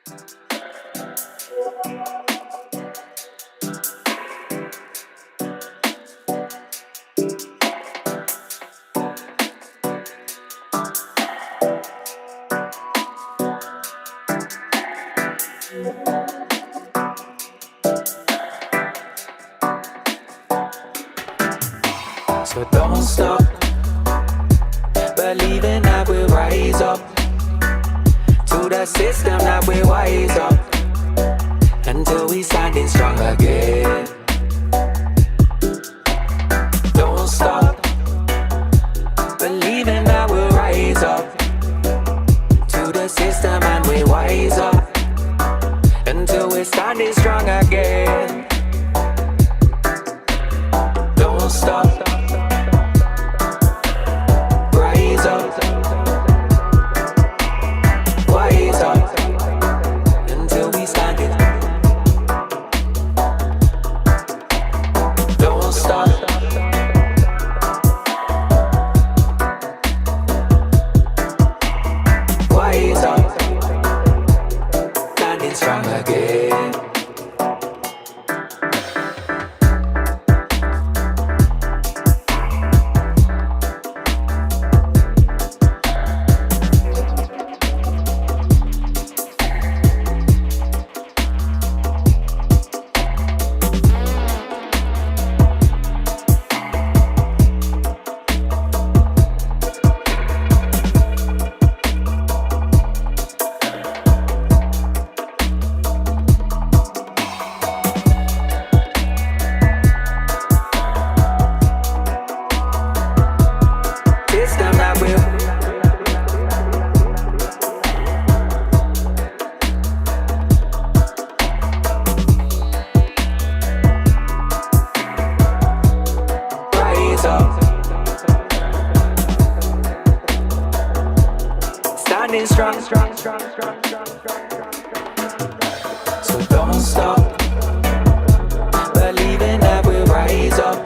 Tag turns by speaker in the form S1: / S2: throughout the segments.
S1: So don't stop believing that we'll rise up to the system that we wise up until we standing strong again. Don't stop believing that we'll rise up to the system and we wise up until we're standing strong again. Don't stop. Rise up. Wise up until we stand it. Don't stop. Wise up, standing strong again. So don't stop believing that we'll rise up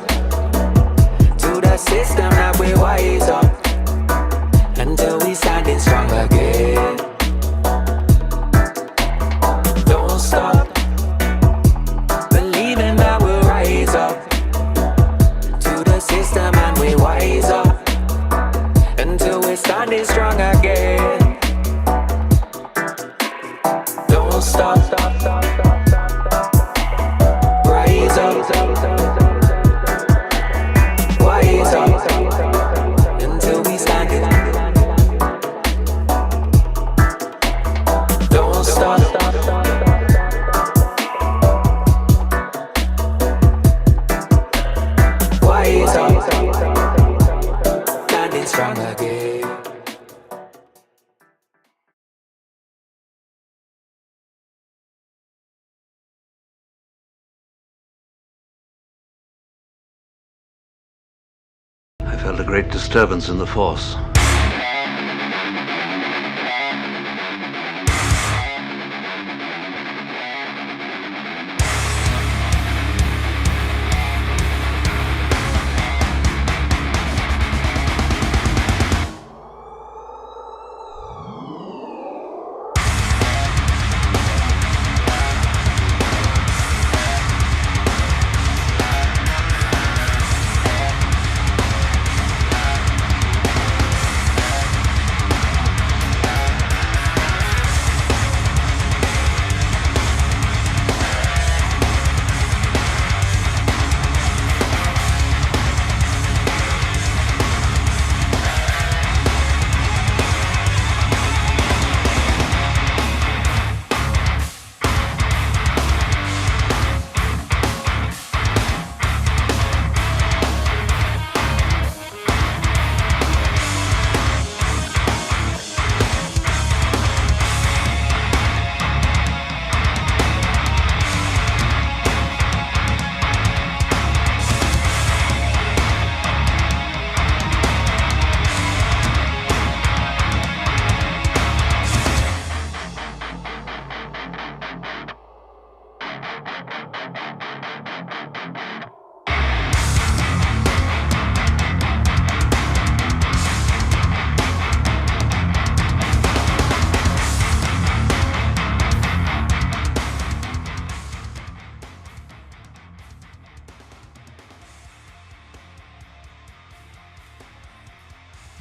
S1: to the system that we wise up until we standing strong again. Don't stop believing that we'll rise up to the system and we wise up until we're standing strong again. Don't stop, rise up, wise up until we stand it. Don't stop, wise up, standing strong again.
S2: I felt a great disturbance in the force.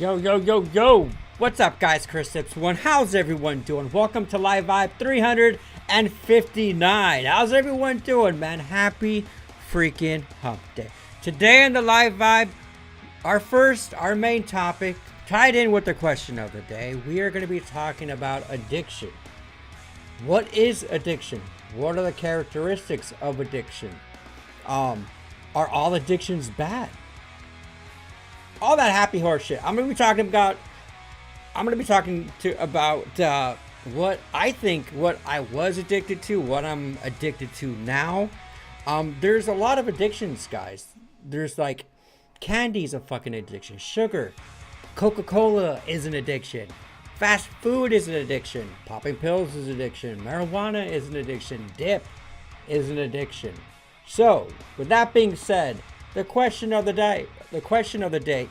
S3: Yo, yo, yo, yo. What's up, guys? Chris Sips1. How's everyone doing? Welcome to Live Vibe 359. How's everyone doing, man? Happy freaking hump day. Today in the Live Vibe, our main topic, tied in with the question of the day, we are going to be talking about addiction. What is addiction? What are the characteristics of addiction? Are all addictions bad? All that happy horse shit. I'm gonna be talking about what I think, what I was addicted to, what I'm addicted to now. There's a lot of addictions, guys. There's like candy's a fucking addiction. Sugar, Coca-Cola is an addiction. Fast food is an addiction. Popping pills is an addiction. Marijuana is an addiction. Dip is an addiction. So, with that being said, the question of the day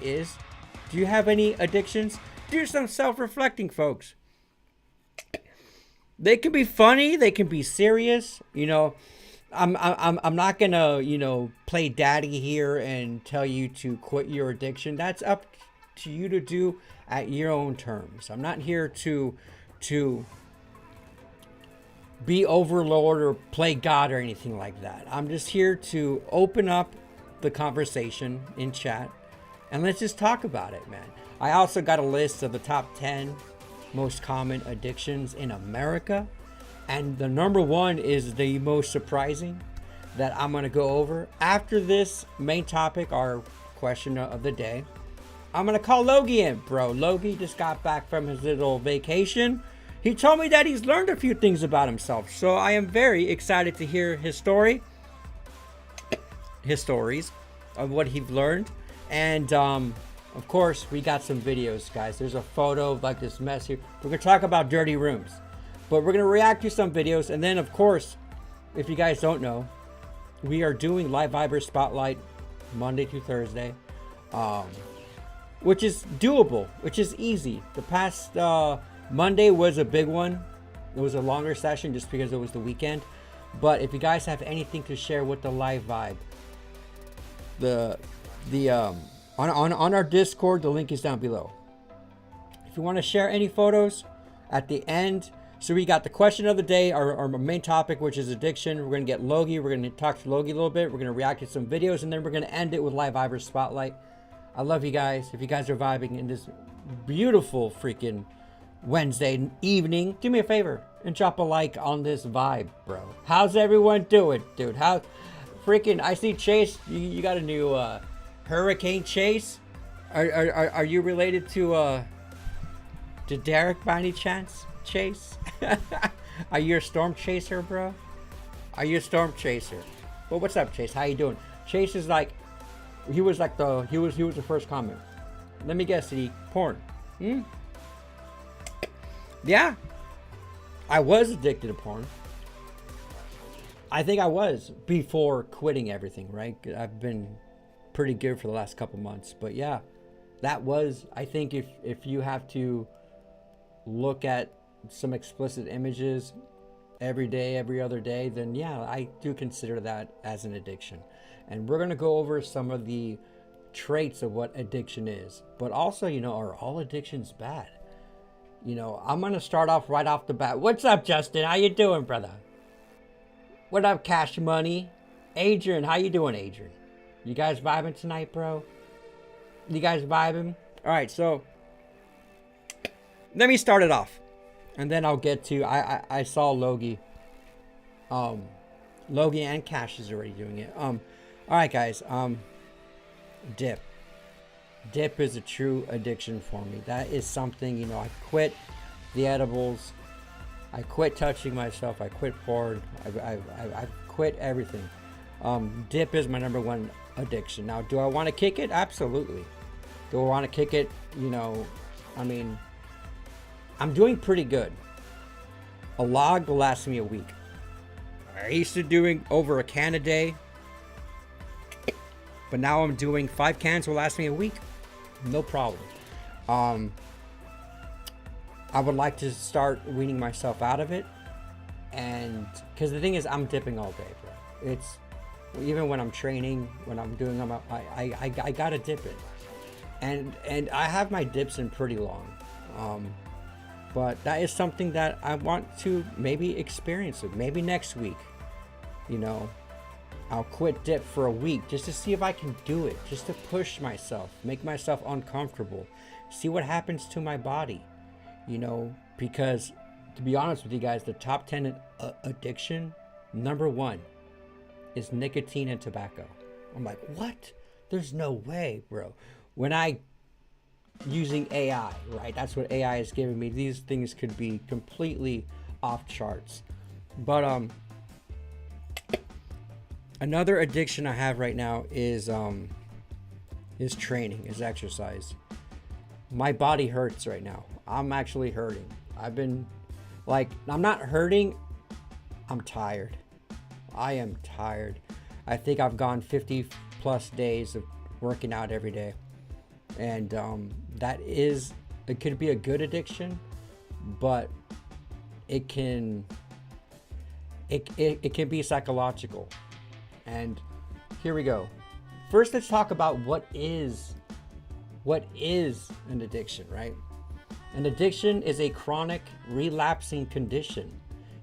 S3: is, do you have any addictions? Do some self-reflecting, folks. They can be funny, they can be serious. You know, I'm not gonna, play daddy here and tell you to quit your addiction. That's up to you to do at your own terms. I'm not here to be overlord or play God or anything like that. I'm just here to open up the conversation in chat and let's just talk about it, man. I also got a list of the top 10 most common addictions in America, and the number one is the most surprising that I'm gonna go over after this main topic, our question of the day. I'm gonna call Logie in, bro. Logie just got back from his little vacation. He told me that he's learned a few things about himself, so I am very excited to hear his stories of what he's learned. And of course, we got some videos, guys. There's a photo of like this mess here. We're gonna talk about dirty rooms, but we're gonna react to some videos. And then, of course, if you guys don't know, we are doing Live Viber Spotlight Monday through Thursday, which is doable, which is easy. The past Monday was a big one. It was a longer session just because it was the weekend. But if you guys have anything to share with the Live Vibe, on our Discord, the link is down below. If you want to share any photos at the end, so we got the question of the day, our main topic, which is addiction. We're gonna get Logie. We're gonna talk to Logie a little bit. We're gonna react to some videos, and then we're gonna end it with Live Viber Spotlight. I love you guys. If you guys are vibing in this beautiful freaking Wednesday evening, do me a favor and drop a like on this vibe, bro. How's everyone doing, dude? How freaking, I see Chase, you got a new Hurricane Chase. Are you related to Derek by any chance, Chase? Are you a storm chaser, bro? Are you a storm chaser? Well, what's up, Chase? How you doing? Chase is like, he was the first comment. Let me guess, he porn. Yeah, I was addicted to porn. I think I was before quitting everything, right? I've been pretty good for the last couple months, but yeah, that was, I think if you have to look at some explicit images every day, every other day, then yeah, I do consider that as an addiction. And we're going to go over some of the traits of what addiction is, but also, are all addictions bad? I'm gonna start off right off the bat. What's up, Justin? How you doing, brother? What up, Cash Money? Adrian, how you doing, Adrian? You guys vibing tonight, bro? You guys vibing? All right, so let me start it off, and then I'll get to. I saw Logie. Logie and Cash is already doing it. All right, guys. Dip. Dip is a true addiction for me. That is something, I quit the edibles. I quit touching myself. I quit porn. I quit everything. Dip is my number one addiction. Now, do I want to kick it? Absolutely. Do I want to kick it? I'm doing pretty good. A log will last me a week. I used to doing over a can a day, but now I'm doing 5 cans will last me a week. No problem. I would like to start weaning myself out of it, and because the thing is, I'm dipping all day, bro. It's even when I'm training, when I'm doing them, I gotta dip it. And I have my dips in pretty long. But that is something that I want to maybe experience it. Maybe next week, you know, I'll quit dip for a week just to see if I can do it, just to push myself, make myself uncomfortable, see what happens to my body, you know, because to be honest with you guys, the top 10 addiction, number 1 is nicotine and tobacco. I'm like, what? There's no way, bro. When I using AI, right? That's what AI is giving me. These things could be completely off charts. But another addiction I have right now is training, is exercise. My body hurts right now. I'm actually hurting. I've been like, I'm not hurting. I'm tired. I am tired. I think I've gone 50 plus days of working out every day. And it could be a good addiction, but it can be psychological. And here we go. First, let's talk about what is an addiction, right? An addiction is a chronic relapsing condition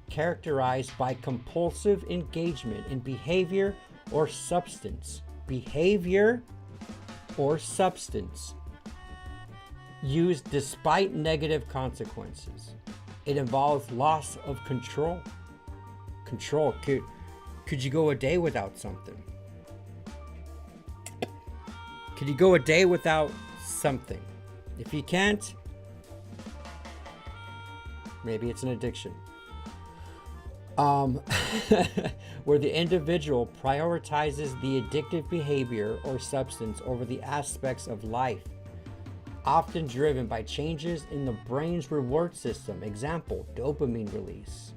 S3: characterized by compulsive engagement in behavior or substance used despite negative consequences. It involves loss of control. Could you go a day without something? Could you go a day without something? If you can't, maybe it's an addiction. Where the individual prioritizes the addictive behavior or substance over the aspects of life, often driven by changes in the brain's reward system. Example, dopamine release.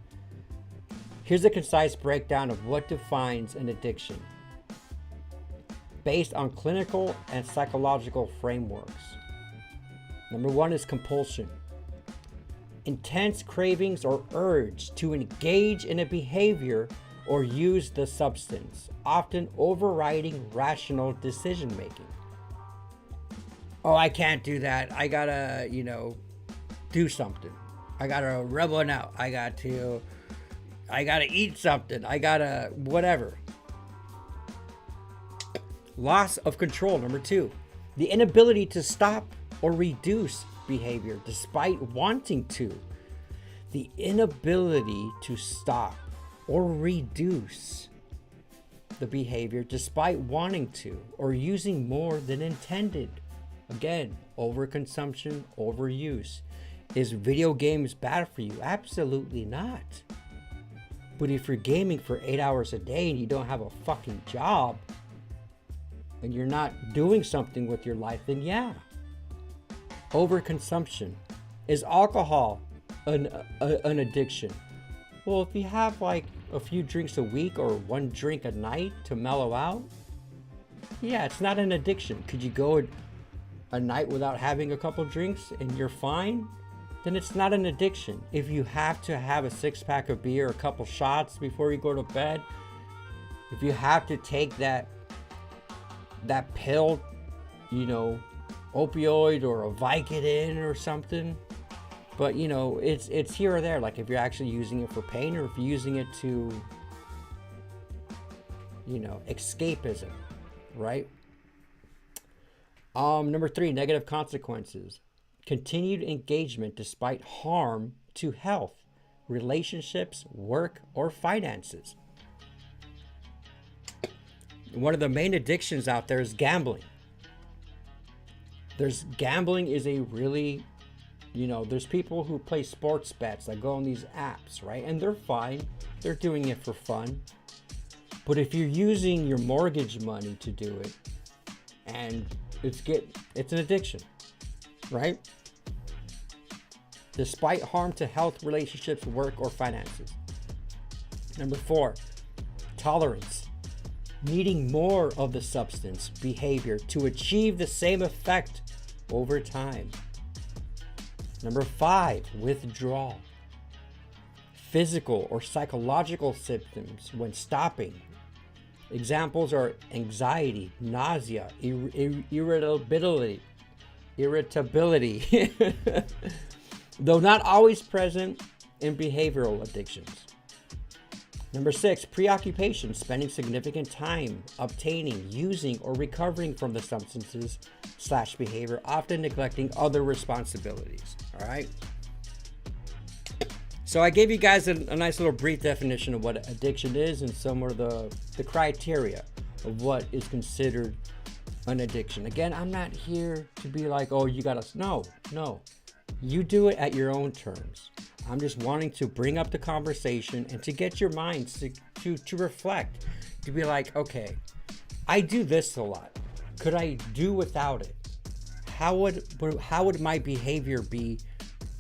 S3: Here's a concise breakdown of what defines an addiction based on clinical and psychological frameworks. Number 1 is compulsion. Intense cravings or urge to engage in a behavior or use the substance, often overriding rational decision making. Oh, I can't do that. I gotta, do something. I gotta rub one out. I gotta eat something. I gotta whatever. Loss of control, number 2. The inability to stop or reduce behavior despite wanting to. The inability to stop or reduce the behavior despite wanting to or using more than intended. Again, overconsumption, overuse. Is video games bad for you? Absolutely not. But if you're gaming for 8 hours a day and you don't have a fucking job and you're not doing something with your life, then yeah. Overconsumption. Is alcohol an addiction? Well, if you have like a few drinks a week or one drink a night to mellow out, yeah, it's not an addiction. Could you go a night without having a couple drinks and you're fine? Then it's not an addiction. If you have to have a 6-pack of beer, a couple shots before you go to bed, if you have to take that pill, opioid or a Vicodin or something, but it's here or there. Like if you're actually using it for pain or if you're using it to escapism, right? Number 3, negative consequences. Continued engagement despite harm to health, relationships, work, or finances. One of the main addictions out there is gambling. Gambling is a really, there's people who play sports bets that go on these apps, right? And they're fine. They're doing it for fun. But if you're using your mortgage money to do it, and it's an addiction, right? Despite harm to health, relationships, work, or finances. Number 4, tolerance. Needing more of the substance, behavior to achieve the same effect over time. Number 5, withdrawal. Physical or psychological symptoms when stopping. Examples are anxiety, nausea, irritability, irritability, though not always present in behavioral addictions. Number 6, preoccupation, spending significant time obtaining, using, or recovering from the substances/behavior, often neglecting other responsibilities. All right. So I gave you guys a nice little brief definition of what addiction is and some of the criteria of what is considered an addiction. Again, I'm not here to be like, oh, you gotta, no. You do it at your own terms. I'm just wanting to bring up the conversation and to get your minds to reflect, to be like, okay, I do this a lot. Could I do without it? How would my behavior be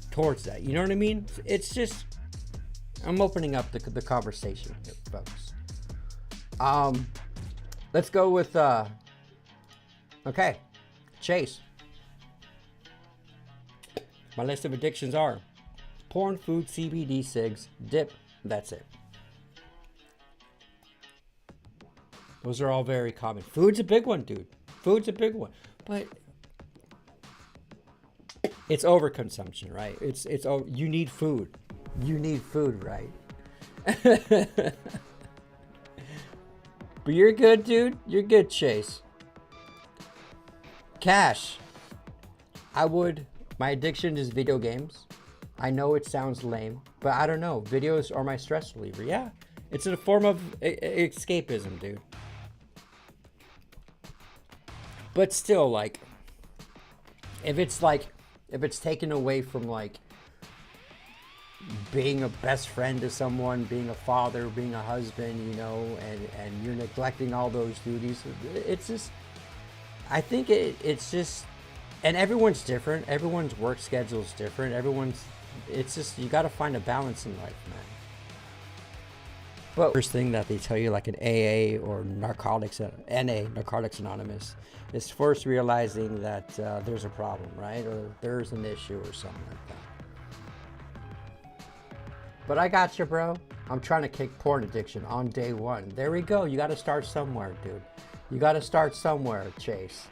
S3: towards that? You know what I mean? It's just, I'm opening up the conversation here, folks. Let's go with, okay, Chase. My list of addictions are porn, food, CBD, cigs, dip. That's it. Those are all very common. Food's a big one, dude. Food's a big one. But it's overconsumption, right? You need food. You need food, right? But you're good, dude. You're good, Chase. Cash. My addiction is video games. I know it sounds lame, but I don't know. Videos are my stress reliever. Yeah, it's a form of escapism, dude. But still, like, if it's taken away from, like, being a best friend to someone, being a father, being a husband, you know, and you're neglecting all those duties, it's just, I think it's just, and everyone's different. Everyone's work schedule is different. It's just, you got to find a balance in life, man. But first thing that they tell you, like an AA or Narcotics Anonymous, is first realizing that there's a problem, right? Or there's an issue or something like that. But I got you, bro. I'm trying to kick porn addiction on day one. There we go. You got to start somewhere, dude. You got to start somewhere, Chase.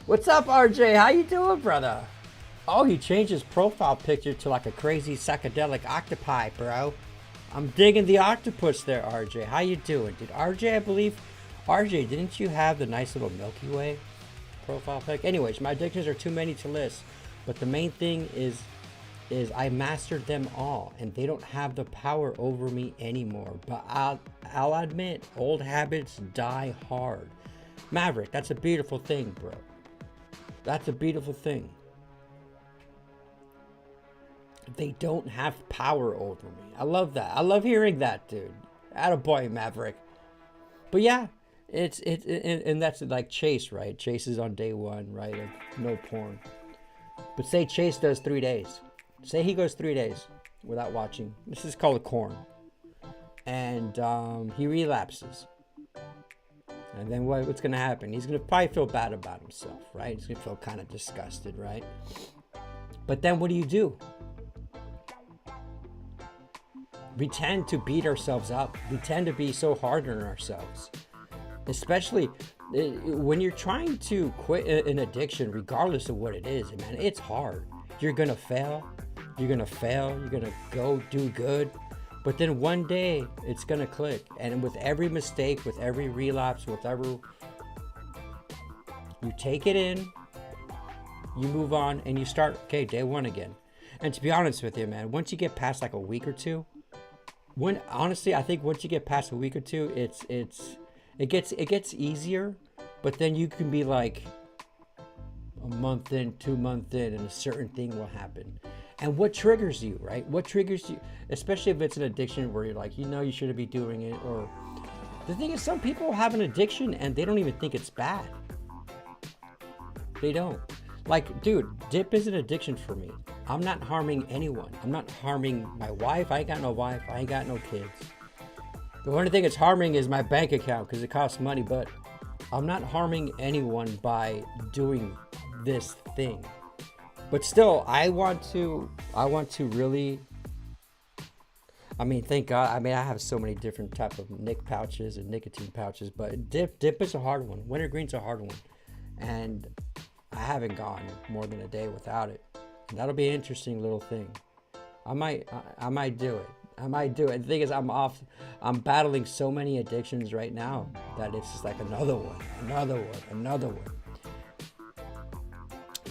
S3: What's up, RJ? How you doing, brother? Oh, he changed his profile picture to like a crazy psychedelic octopi, bro. I'm digging the octopus there, RJ. How you doing, dude? RJ, I believe. RJ, didn't you have the nice little Milky Way profile pic? Anyways, my addictions are too many to list. But the main thing is I mastered them all, and they don't have the power over me anymore. But I'll admit, old habits die hard. Maverick, that's a beautiful thing, bro. That's a beautiful thing. They don't have power over me. I love that. I love hearing that, dude. Attaboy, Maverick. But yeah, and that's like Chase, right? Chase is on day one, right? Of no porn. But say Chase does 3 days. Say he goes 3 days without watching. This is called a corn. And he relapses. And then what's going to happen? He's going to probably feel bad about himself, right? He's going to feel kind of disgusted, right? But then what do? We tend to beat ourselves up. We tend to be so hard on ourselves. Especially when you're trying to quit an addiction, regardless of what it is, man, it's hard. You're going to fail. You're going to fail. You're going to go do good. But then one day it's going to click. And with every mistake, with every relapse, you take it in, you move on, and you start, okay, day one again. And to be honest with you, man, once you get past like a week or two, I think once you get past a week or two, it gets easier. But then you can be like a month in, 2 months in, and a certain thing will happen. And what triggers you, right? What triggers you, especially if it's an addiction where you're like, you know, you shouldn't be doing it. Or the thing is, some people have an addiction and they don't even think it's bad. They don't. Like, dude, dip is an addiction for me. I'm not harming anyone. I'm not harming my wife. I ain't got no wife. I ain't got no kids. The only thing it's harming is my bank account because it costs money. But I'm not harming anyone by doing this thing. But still, I want to really, I mean, thank God. I mean, I have so many different type of nic pouches and nicotine pouches, but dip is a hard one. Wintergreen's a hard one. And I haven't gone more than a day without it. And that'll be an interesting little thing. I might do it. I might do it. The thing is, I'm battling so many addictions right now that it's just like another one.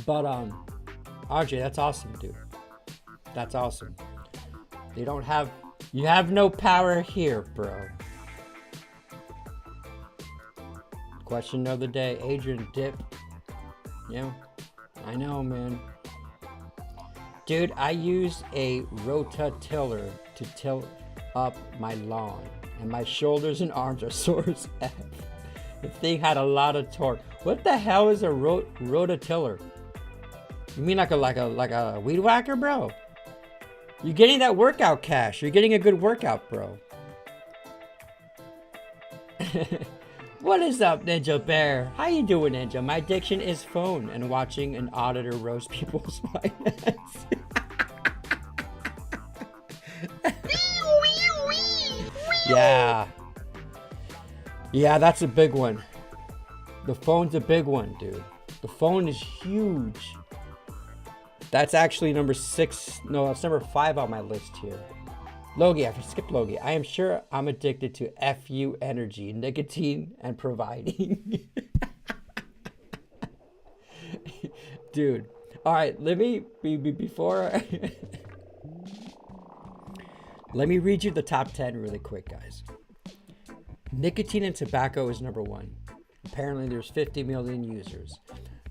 S3: But RJ, that's awesome, dude. That's awesome. You have no power here, bro. Question of the day, Adrian Dip. Yeah, I know, man. Dude, I use a rototiller to till up my lawn, and my shoulders and arms are sore as F. The thing had a lot of torque. What the hell is a rototiller? You mean like a weed whacker, bro? You're getting that workout cash. You're getting a good workout, bro. What is up, Ninja Bear? How you doing, Ninja? My addiction is phone and watching an auditor roast people's finance. Yeah. Yeah, that's a big one. The phone's a big one, dude. The phone is huge. That's actually number 6. No, that's number 5 on my list here. Logie, I skipped Logie. I am sure I'm addicted to FU energy, nicotine, and providing. Dude. Alright, let me let me read you the top 10 really quick, guys. Nicotine and tobacco is number 1. Apparently there's 50 million users.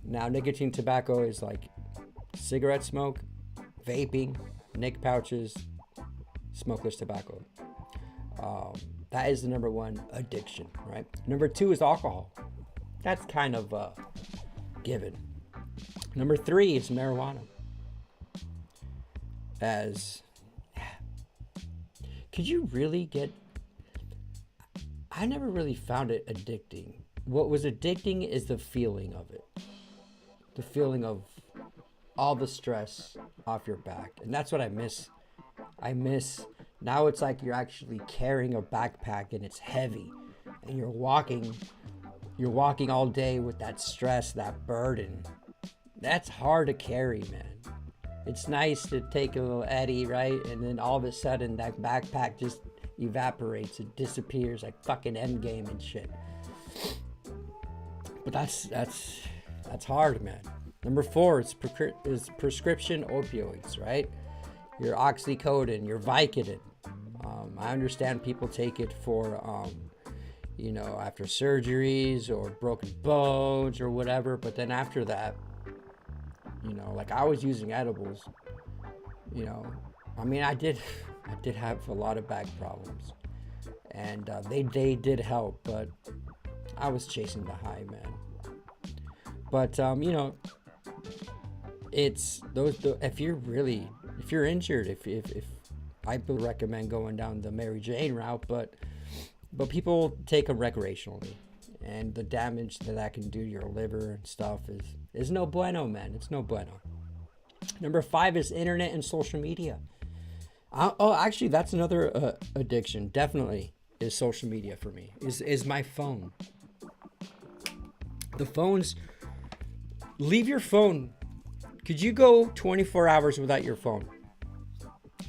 S3: Now, nicotine tobacco is like cigarette smoke, vaping, nic pouches, smokeless tobacco. That is the number 1 addiction, right? Number 2 is alcohol. That's kind of given. Number 3 is marijuana. Could you really get... I never really found it addicting. What was addicting is the feeling of it. The feeling of all the stress off your back. And that's what I miss. Now it's like you're actually carrying a backpack and it's heavy. And you're walking all day with that stress, that burden. That's hard to carry, man. It's nice to take a little eddy, right? And then all of a sudden that backpack just evaporates. It disappears like fucking Endgame and shit. But that's hard, man. Number 4 is prescription opioids, right? Your oxycodone, your Vicodin. I understand people take it for, after surgeries or broken bones or whatever. But then after that, like I was using edibles. I did have a lot of back problems, and they did help, but I was chasing the high, man. But it's those. If you're injured, if I would recommend going down the Mary Jane route, but people take them recreationally, and the damage that can do to your liver and stuff is no bueno, man. It's no bueno. Number 5 is internet and social media. Actually, that's another addiction. Definitely is social media for me. Is my phone. The phones. Leave your phone. Could you go 24 hours without your phone?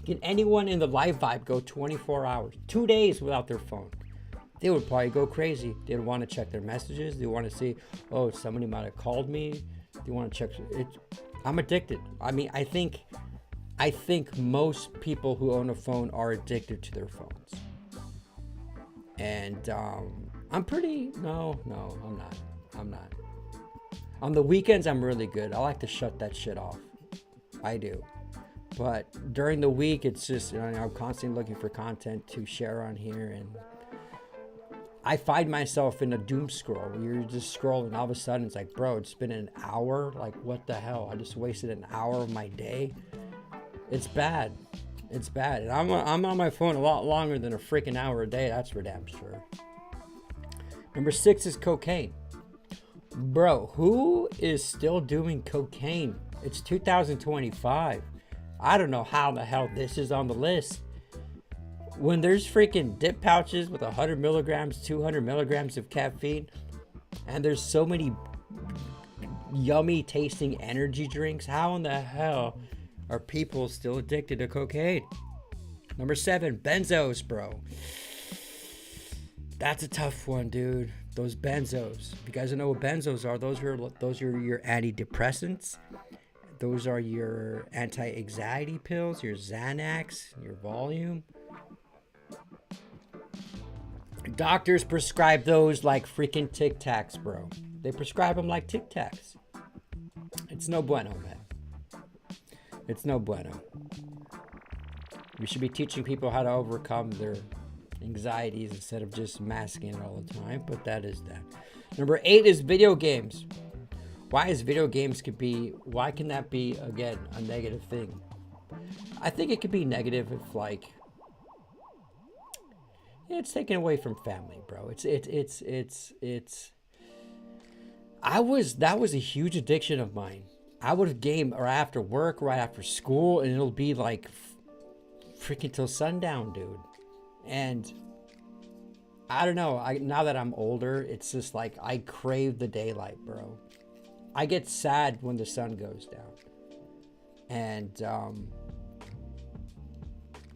S3: Can anyone in the live vibe go 24 hours, 2 days without their phone? They would probably go crazy. They'd want to check their messages. They want to see, oh, somebody might have called me. They want to check it. I'm addicted. I think most people who own a phone are addicted to their phones. And I'm not. On the weekends, I'm really good. I like to shut that shit off. I do. But during the week, it's just, I'm constantly looking for content to share on here. And I find myself in a doom scroll where you're just scrolling. All of a sudden, it's like, bro, it's been an hour. Like, what the hell? I just wasted an hour of my day. It's bad. It's bad. And I'm on my phone a lot longer than a freaking hour a day. That's for damn sure. Number 6 is cocaine. Bro, who is still doing cocaine? It's 2025. I don't know how the hell this is on the list. When there's freaking dip pouches with 100 milligrams, 200 milligrams of caffeine, and there's so many yummy tasting energy drinks. How in the hell are people still addicted to cocaine? Number 7, benzos, bro. That's a tough one, dude. Those benzos. If you guys don't know what benzos are, those are your antidepressants. Those are your anti-anxiety pills, your Xanax, your Valium. Doctors prescribe those like freaking Tic Tacs, bro. They prescribe them like Tic Tacs. It's no bueno, man. It's no bueno. We should be teaching people how to overcome their anxieties instead of just masking it all the time, but that is that. Number 8 is video games. Why can that be, again, a negative thing? I think it could be negative if, like, it's taken away from family, bro. That was a huge addiction of mine. I would game or after work, right after school, and it'll be like freaking till sundown, dude. And I don't know, now that I'm older, it's just like I crave the daylight, bro. I get sad when the sun goes down. And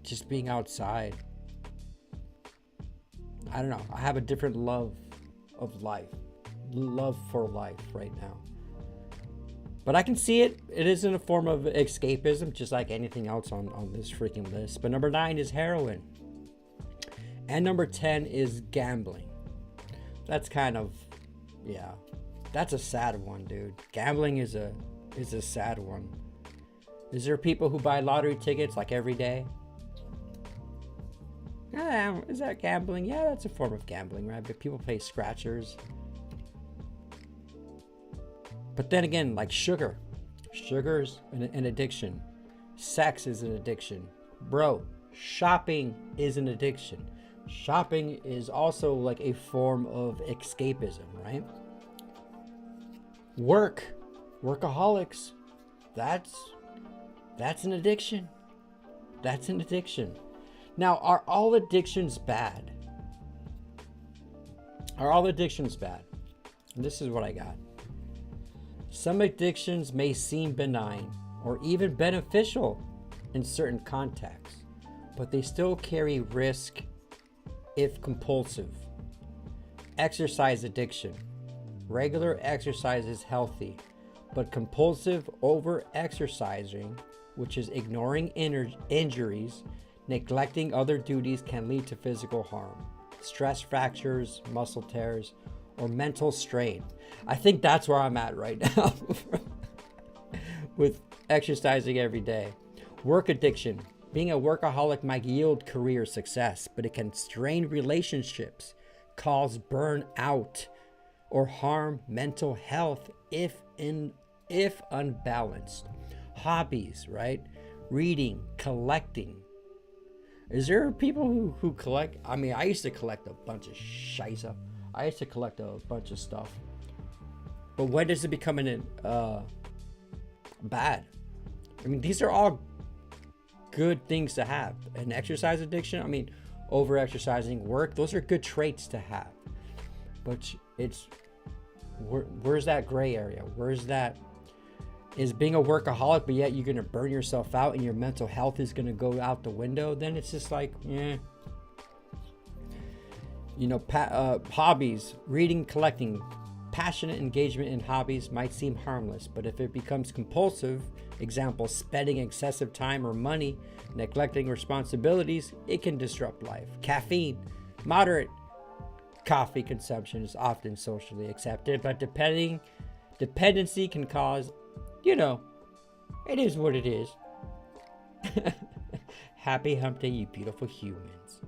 S3: just being outside. I don't know. I have a different love of life. Love for life right now. But I can see it. It is in a form of escapism, just like anything else on this freaking list. But number 9 is heroin. And number 10 is gambling. That's kind of, yeah. That's a sad one, dude. Gambling is a sad one. Is there people who buy lottery tickets like every day? Is that gambling? Yeah, that's a form of gambling, right? But people play scratchers. But then again, like sugar. Sugar's an addiction. Sex is an addiction. Bro, shopping is an addiction. Shopping is also like a form of escapism, right? Workaholics. That's an addiction. That's an addiction. Now, are all addictions bad? Are all addictions bad? And this is what I got. Some addictions may seem benign or even beneficial in certain contexts, but they still carry risk if compulsive. Exercise addiction. Regular exercise is healthy, but compulsive over-exercising, which is ignoring injuries, neglecting other duties, can lead to physical harm, stress fractures, muscle tears, or mental strain. I think that's where I'm at right now with exercising every day. Work addiction. Being a workaholic might yield career success, but it can strain relationships, cause burnout, or harm mental health if unbalanced. Hobbies, right? Reading, collecting. Is there people who collect? I mean, I used to collect a bunch of scheisse. I used to collect a bunch of stuff. But when does it become bad? I mean, these are all good things to have. An exercise addiction, I mean, over-exercising, work, those are good traits to have. But where's that gray area? Where's that? Is being a workaholic, but yet you're going to burn yourself out and your mental health is going to go out the window? Then it's just like, You know, hobbies, reading, collecting, passionate engagement in hobbies might seem harmless, but if it becomes compulsive, example, spending excessive time or money, neglecting responsibilities, it can disrupt life. Caffeine, moderate coffee consumption is often socially accepted, but dependency can cause, it is what it is. Happy hump day, you beautiful humans.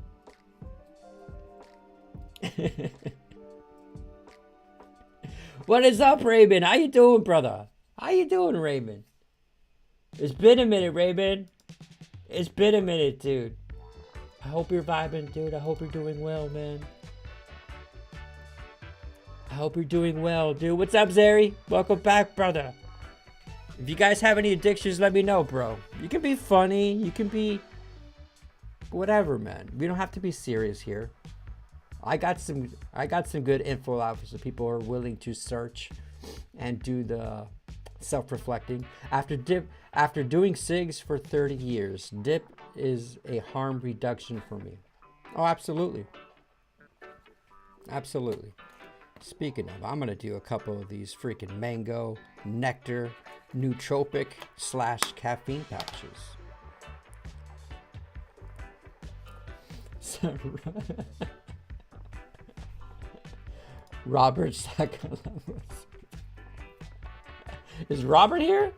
S3: What is up, Raymond? How you doing, brother? How you doing, Raymond? It's been a minute, Raymond. It's been a minute, dude. I hope you're vibing, dude. I hope you're doing well, man. I hope you're doing well, dude. What's up, Zeri? Welcome back, brother. If you guys have any addictions, let me know, bro. You can be funny. You can be whatever, man. We don't have to be serious here. I got some good info out for some people who are willing to search and do the self-reflecting. After doing SIGs for 30 years, dip is a harm reduction for me. Oh, absolutely. Absolutely. Speaking of, I'm gonna do a couple of these freaking mango nectar nootropic / caffeine pouches. Robert's is Robert here?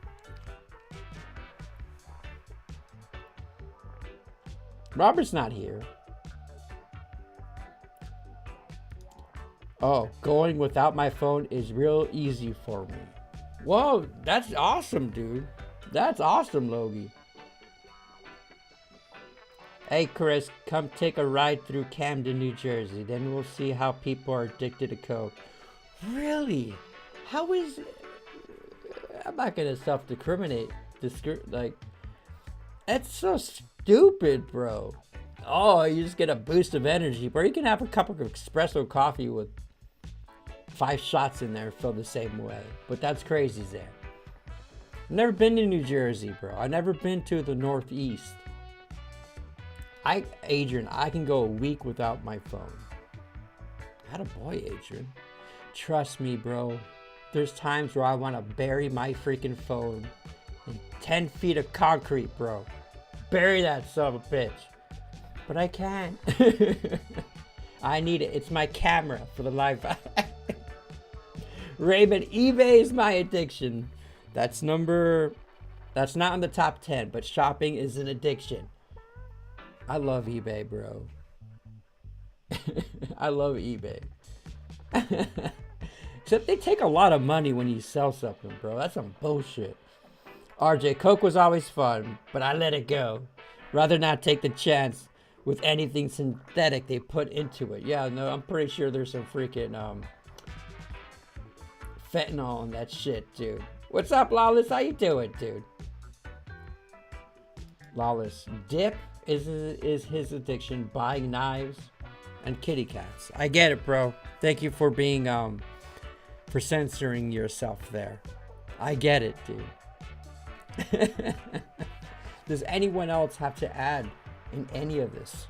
S3: Robert's not here. Oh, going without my phone is real easy for me. Whoa, that's awesome, dude. That's awesome, Logie. Hey, Chris, come take a ride through Camden, New Jersey. Then we'll see how people are addicted to coke. Really? How is... I'm not going to self-discriminate. Like, that's so stupid, bro. Oh, you just get a boost of energy. Bro, you can have a cup of espresso coffee with 5 shots in there, feel the same way. But that's crazy there. I've never been to New Jersey, bro. I've never been to the Northeast. Adrian, I can go a week without my phone. Attaboy, Adrian. Trust me, bro. There's times where I want to bury my freaking phone in 10 feet of concrete, bro. Bury that son of a bitch. But I can't. I need it. It's my camera for the live. Raymond, eBay is my addiction. That's not on the top 10, but shopping is an addiction. I love eBay, bro. I love eBay. Except they take a lot of money when you sell something, bro. That's some bullshit. RJ, Coke was always fun, but I let it go. Rather not take the chance with anything synthetic they put into it. Yeah, no, I'm pretty sure there's some freaking fentanyl and that shit, dude. What's up, Lawless? How you doing, dude? Lawless, dip is his addiction. Buying knives and kitty cats. I get it, bro. Thank you for being for censoring yourself there. I get it, dude. Does anyone else have to add in any of this?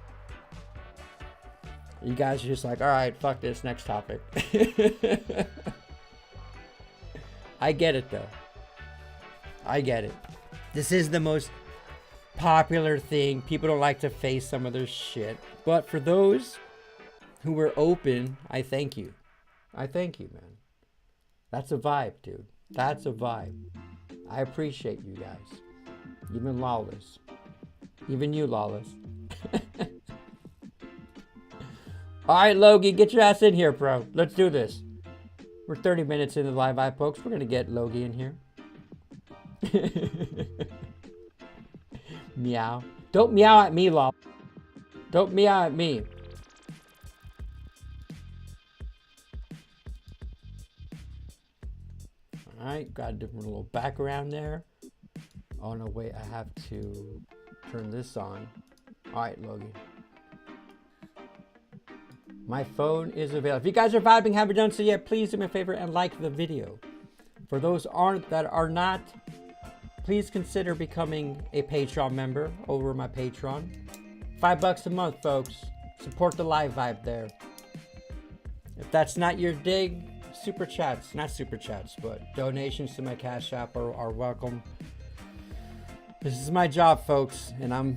S3: You guys are just like, all right, fuck this, next topic. I get it, though. I get it. This is the most popular thing. People don't like to face some of their shit. But for those who were open, I thank you. I thank you, man. That's a vibe, dude. That's a vibe. I appreciate you guys. Even Lawless. Even you, Lawless. Alright, Logie, get your ass in here, bro. Let's do this. We're 30 minutes into the live vibe, folks. We're gonna get Logie in here. Meow. Don't meow at me, Law. Don't meow at me. Alright, got a different little background there. Oh no, wait, I have to turn this on. Alright, Logan. My phone is available. If you guys are vibing, haven't done so yet, please do me a favor and like the video. For those that are not, please consider becoming a Patreon member over my Patreon. $5 a month, folks. Support the live vibe there. If that's not your dig, super chats, not super chats, but donations to my Cash App are welcome. This is my job, folks, and I'm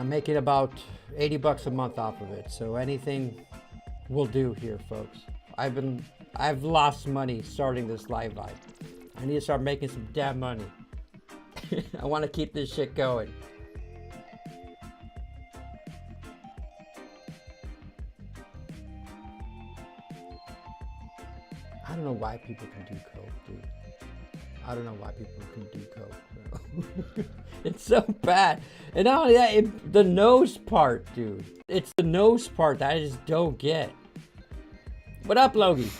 S3: making about $80 a month off of it. So anything will do here, folks. I've lost money starting this live vibe. I need to start making some damn money. I want to keep this shit going. I don't know why people can do coke, dude. I don't know why people can do coke, bro. It's so bad. And not only that, the nose part, dude. It's the nose part that I just don't get. What up, Logie?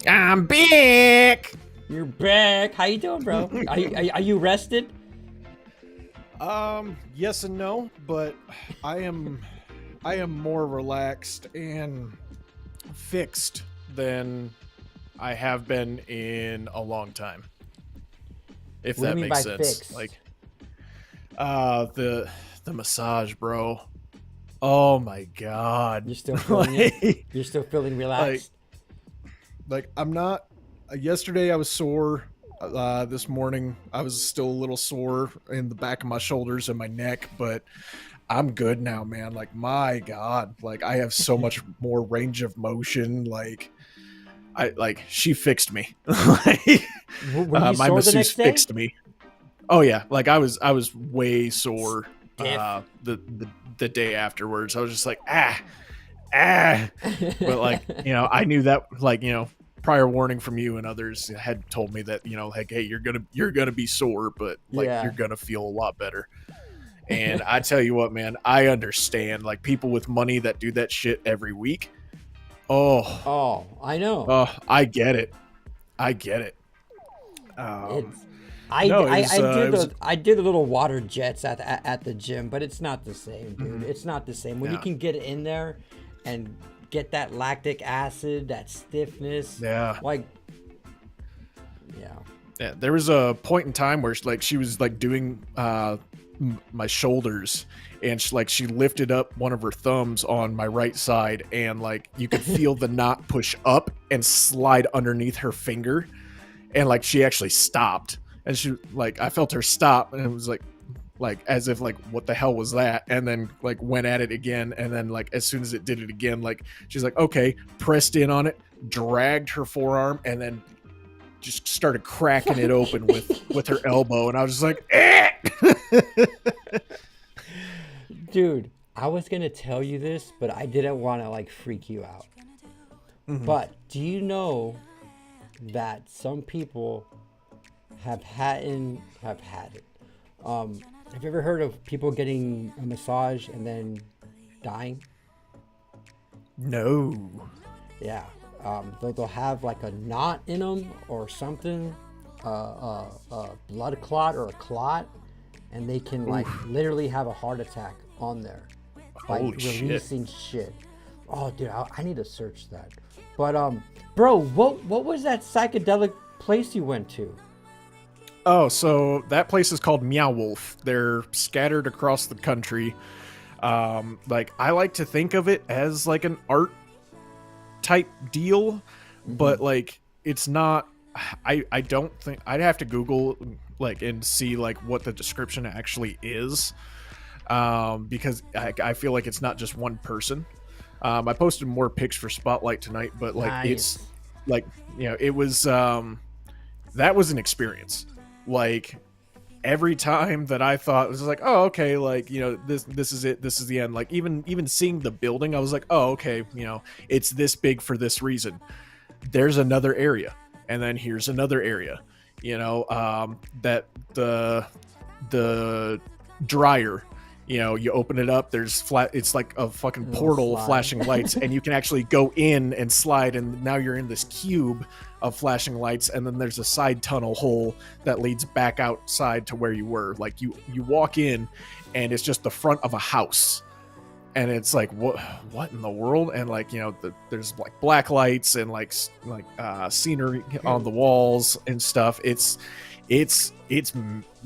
S4: I'm back.
S3: You're back. How you doing, bro? Are you rested?
S4: Yes and no, but I am more relaxed and fixed than I have been in a long time. If
S3: What do
S4: that
S3: you mean
S4: makes
S3: by
S4: sense.
S3: fixed?
S4: Like the massage, bro. Oh my god.
S3: You're still feeling it? You're still feeling relaxed?
S4: Like I'm not. Yesterday I was sore. This morning I was still a little sore in the back of my shoulders and my neck, but I'm good now, man. Like my god, like I have so much more range of motion. Like she fixed me. Like,
S3: Were you
S4: my
S3: sore the
S4: masseuse
S3: next day?
S4: fixed me. Oh yeah, like I was way sore.
S3: Stiff.
S4: The day afterwards, I was just like but like I knew that like prior warning from you and others had told me that like hey you're gonna be sore, but like
S3: Yeah.
S4: you're gonna feel a lot better. And I tell you what, man, I understand like people with money that do that shit every week.
S3: Oh, I know.
S4: I get it.
S3: It's
S4: No, it was, it was-
S3: I do the little water jets at the gym, but it's not the same, dude. It's not the same. When you
S4: Yeah.
S3: can get in there and get that lactic acid, that stiffness.
S4: Yeah.
S3: Like, yeah.
S4: Yeah, there was a point in time where she was like doing my shoulders, and she lifted up one of her thumbs on my right side, and like you could feel the knot push up and slide underneath her finger, and like she actually stopped, and she like I felt her stop, and it was like as if like what the hell was that, and then like went at it again, and then like as soon as it did it again, like she's like okay, pressed in on it, dragged her forearm, and then just started cracking it open with her elbow, and I was just like
S3: Dude, I was gonna tell you this, but I didn't want to like freak you out. But do you know that some people have had it? Have you ever heard of people getting a massage and then dying?
S4: no.
S3: Yeah. They'll have like a knot in them or something, a blood clot or a clot, and they can like literally have a heart attack on there by
S4: Holy shit.
S3: releasing shit. Oh, dude, I need to search that. But bro, what was that psychedelic place you went to?
S4: Oh, so that place is called Meow Wolf. They're scattered across the country. Like I like to think of it as like an art type deal, but like it's not. I don't think I'd have to Google like and see like what the description actually is, because I feel like it's not just one person. I posted more pics for Spotlight tonight, but like
S3: Nice.
S4: it's like it was that was an experience. Like every time that I thought it was like, oh okay, like this is it, this is the end. Like even seeing the building, I was like, oh okay, it's this big for this reason. There's another area, and then here's another area. That the dryer. You open it up, there's flat, it's like a fucking portal
S3: slide.
S4: flashing lights, and you can actually go in and slide, and now you're in this cube of flashing lights, and then there's a side tunnel hole that leads back outside to where you were. Like you walk in, and it's just the front of a house, and it's like what in the world? And like there's like black lights and like scenery on the walls and stuff. It's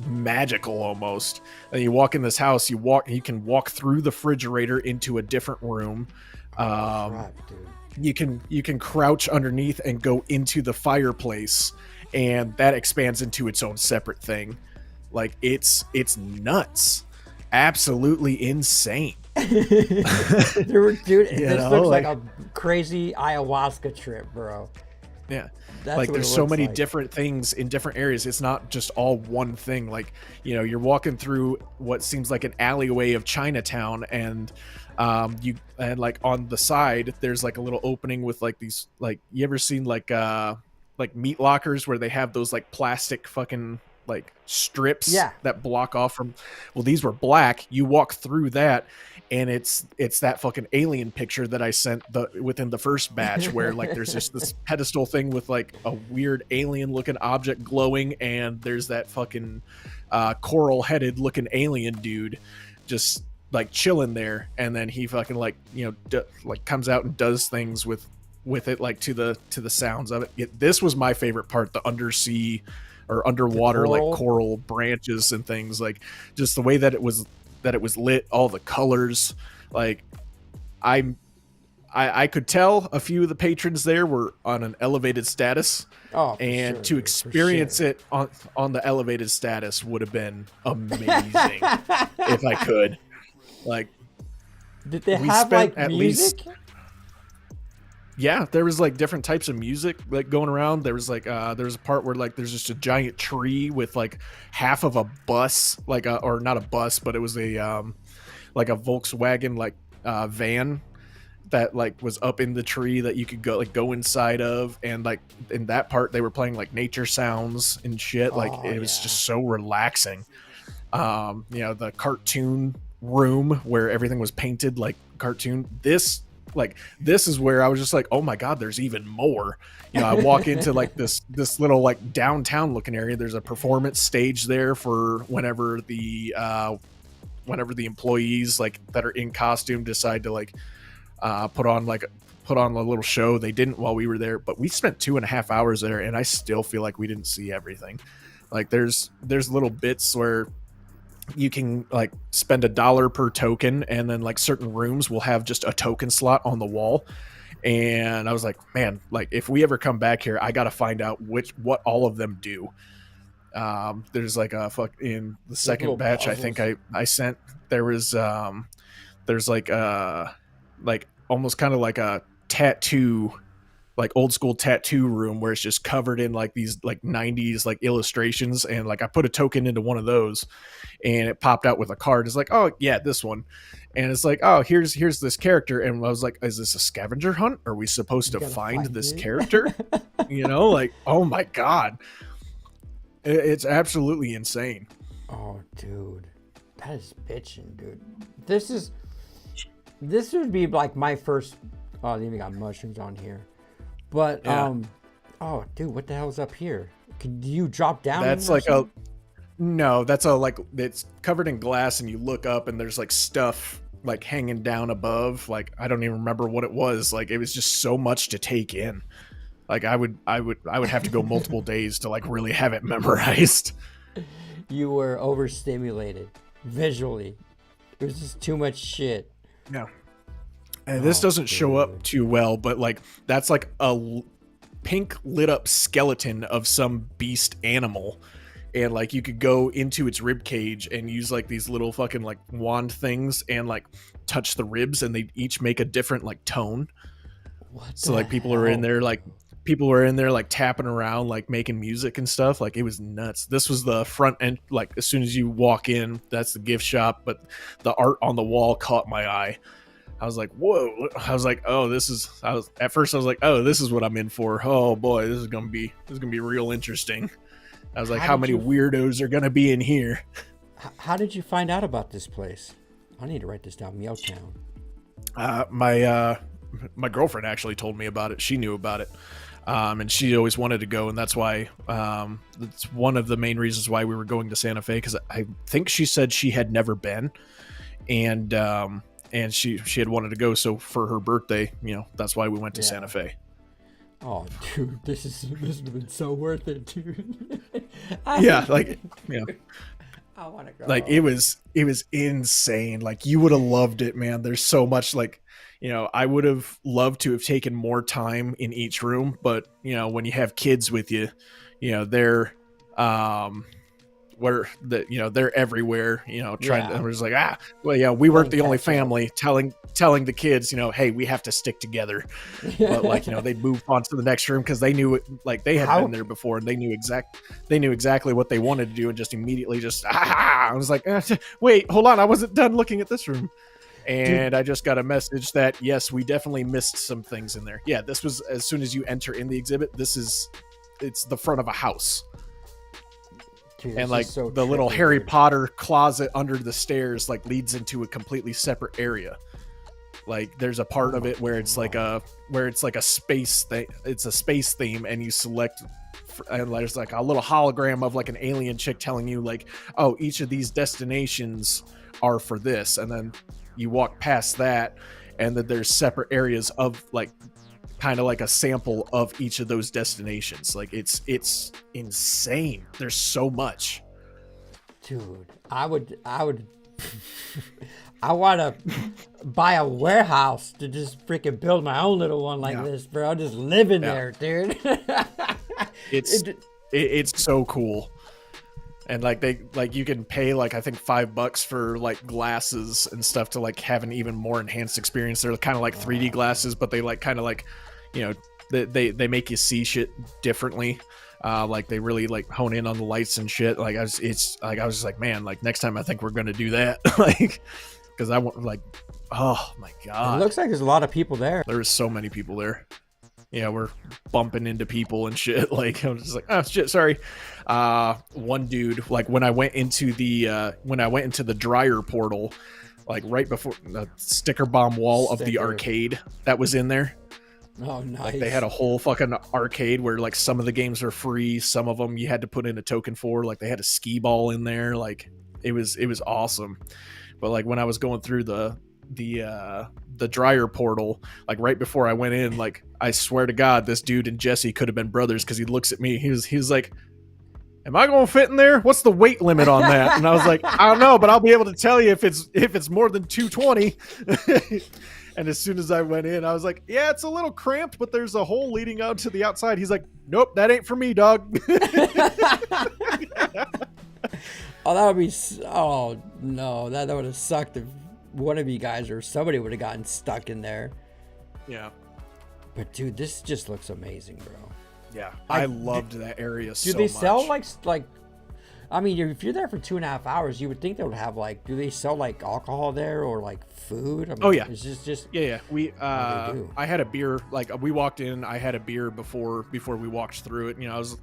S4: magical almost. And you walk in this house, you can walk through the refrigerator into a different room.
S3: Crap, dude.
S4: You can crouch underneath and go into the fireplace, and that expands into its own separate thing. Like it's nuts, absolutely insane.
S3: Dude, this looks like
S4: like-
S3: a crazy ayahuasca trip, bro.
S4: Yeah.
S3: That's
S4: Like
S3: what
S4: there's
S3: it
S4: so
S3: looks
S4: many
S3: like.
S4: different things in different areas. It's not just all one thing. Like you're walking through what seems like an alleyway of Chinatown, and like on the side there's like a little opening with like these, like, you ever seen like meat lockers where they have those like plastic fucking like strips that block off from, well, these were black. You walk through that, and it's that fucking alien picture that I sent within the first batch, where like there's just this pedestal thing with like a weird alien looking object glowing, and there's that fucking coral headed looking alien dude just like chilling there, and then he fucking like like comes out and does things with with it, like to the sounds of it. This was my favorite part, the undersea or underwater like coral branches and things, like just the way that it was lit, all the colors. Like I could tell a few of the patrons there were on an elevated status.
S3: Oh,
S4: and
S3: sure,
S4: to experience it on the elevated status would have been amazing if I could. Like,
S3: did they have like music?
S4: Yeah, there was like different types of music like going around. There was like there was a part where like there's just a giant tree with like half of a bus, like or not a bus, but it was a like a Volkswagen like van that like was up in the tree that you could go inside of, and like in that part they were playing like nature sounds and shit. Like it was just so relaxing. The cartoon room where everything was painted like cartoon. This is where I was just like, oh my god, there's even more. I walk into like this little like downtown looking area. There's a performance stage there for whenever the employees like that are in costume decide to like put on a little show. They didn't while we were there, but we spent 2.5 hours there, and I still feel like we didn't see everything. Like there's little bits where you can like spend $1 per token, and then like certain rooms will have just a token slot on the wall. And I was like, man, like if we ever come back here, I got to find out what all of them do. There's like a in the second batch, puzzles. I think I sent, there was there's like almost kind of like a tattoo, like old school tattoo room where it's just covered in like these like 90s like illustrations, and like I put a token into one of those and it popped out with a card. It's like, oh yeah, this one. And it's like, oh, here's this character. And I was like, is this a scavenger hunt? Are we supposed to find this character? Like, oh my god, it's absolutely insane.
S3: Oh dude, that is bitching, dude. This would be like my first. Oh, they even got mushrooms on here. But
S4: yeah.
S3: Oh dude, what the hell's up here? Can you drop down?
S4: That's like it's covered in glass, and you look up and there's like stuff like hanging down above. Like I don't even remember what it was. Like it was just so much to take in. Like I would have to go multiple days to like really have it memorized.
S3: You were overstimulated visually. It was just too much shit.
S4: Yeah. And this doesn't show up too well, but like that's like a pink lit up skeleton of some beast animal, and like you could go into its rib cage and use like these little fucking like wand things and like touch the ribs, and they each make a different like tone. So like people are in there like tapping around, like making music and stuff. Like it was nuts. This was the front end. Like as soon as you walk in, that's the gift shop, but the art on the wall caught my eye. I was like, whoa. I was like, oh, at first I was like, oh, this is what I'm in for. Oh boy, this is gonna be real interesting. I was like, how many weirdos are gonna be in here?
S3: How did you find out about this place? I need to write this down. Meowtown.
S4: My girlfriend actually told me about it. She knew about it. And she always wanted to go, and that's why that's one of the main reasons why we were going to Santa Fe, because I think she said she had never been, and she had wanted to go. So for her birthday, that's why we went to Santa Fe.
S3: Oh, dude, this has been so worth it, dude.
S4: I
S3: want to go.
S4: Like it was insane. Like you would have loved it, man. There's so much like. I would have loved to have taken more time in each room, but when you have kids with you, they're they're everywhere, trying to, I was like, we weren't the only family telling the kids, hey, we have to stick together. But like, they'd move on to the next room because they knew it, like they had been there before, and they knew exactly what they wanted to do, and just immediately I was like, wait, hold on, I wasn't done looking at this room. And I just got a message that, yes, we definitely missed some things in there. Yeah, this was as soon as you enter in the exhibit, it's the front of a house. Dude, and like so the little Harry Potter closet under the stairs like leads into a completely separate area. Like there's a part of it where it's like a space thing. It's a space theme, and you select, and there's like a little hologram of like an alien chick telling you like, oh, each of these destinations are for this, and then you walk past that, and then there's separate areas of like kind of like a sample of each of those destinations. Like it's insane. There's so much.
S3: Dude, I would I want to buy a warehouse to just freaking build my own little one like this, bro. I'll just live in there, dude.
S4: It's so cool. And like you can pay like I think $5 for like glasses and stuff to like have an even more enhanced experience. They're kind of like 3D glasses, but they like kind of like, you know, they make you see shit differently. Like they really like hone in on the lights and shit. Like I was just like, man, like next time I think we're gonna do that. Like, because I want like, oh my god,
S3: it looks like there's a lot of people there.
S4: There's so many people there. Yeah, we're bumping into people and shit. Like I'm just like, oh shit, sorry. One dude, like when I went into the dryer portal, like right before the sticker bomb wall of the arcade that was in there.
S3: Oh, nice.
S4: Like they had a whole fucking arcade where like some of the games are free, some of them you had to put in a token for. Like they had a skee ball in there. Like it was awesome. But like when I was going through the dryer portal, like right before I went in, like I swear to God, this dude and Jesse could have been brothers because he looks at me. He was like, "Am I going to fit in there? What's the weight limit on that?" And I was like, "I don't know, but I'll be able to tell you if it's more than 220." And as soon as I went in, I was like, "Yeah, it's a little cramped, but there's a hole leading out to the outside." He's like, "Nope, that ain't for me, dog."
S3: Oh, that would be. Oh no, that would have sucked if one of you guys or somebody would have gotten stuck in there.
S4: Yeah.
S3: But dude, this just looks amazing, bro.
S4: Yeah, I loved that area so much.
S3: Do they sell like? I mean, if you're there for 2.5 hours, you would think they would have like. Do they sell like alcohol there or like food? I mean,
S4: oh yeah,
S3: it's just
S4: yeah. We I had a beer. Like we walked in, I had a beer before we walked through it. You know, I was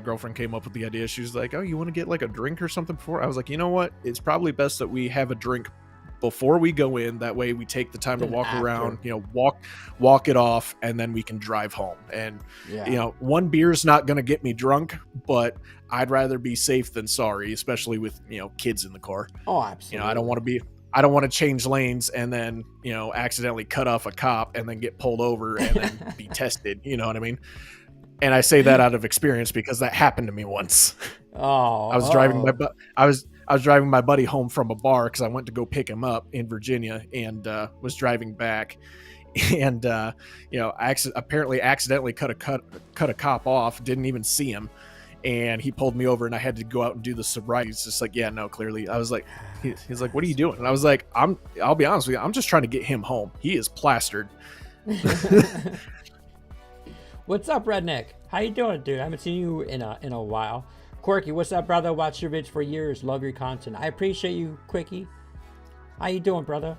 S4: girlfriend came up with the idea. She was like, "Oh, you want to get like a drink or something before?" I was like, "You know what? It's probably best that we have a drink before we go in. That way we take the time to walk around, you know, walk it off, and then we can drive home." And you know, one beer's not going to get me drunk, but I'd rather be safe than sorry, especially with, you know, kids in the car.
S3: Oh, absolutely.
S4: You know, I don't want to change lanes and then, you know, accidentally cut off a cop and then get pulled over and then be tested. You know what I mean? And I say that out of experience because that happened to me once.
S3: Oh,
S4: I was driving I was driving my buddy home from a bar because I went to go pick him up in Virginia and was driving back, and you know, apparently accidentally cut a cop off. Didn't even see him, and he pulled me over, and I had to go out and do the sobriety. He's just like, "Yeah, no, clearly." I was like, he's like, "What are you doing?" And I was like, I'll be honest with you, I'm just trying to get him home. He is plastered."
S3: What's up, Redneck? How you doing, dude? I haven't seen you in a while. Quirky, what's up, brother? Watch your vids for years. Love your content. I appreciate you, Quickie. How you doing, brother?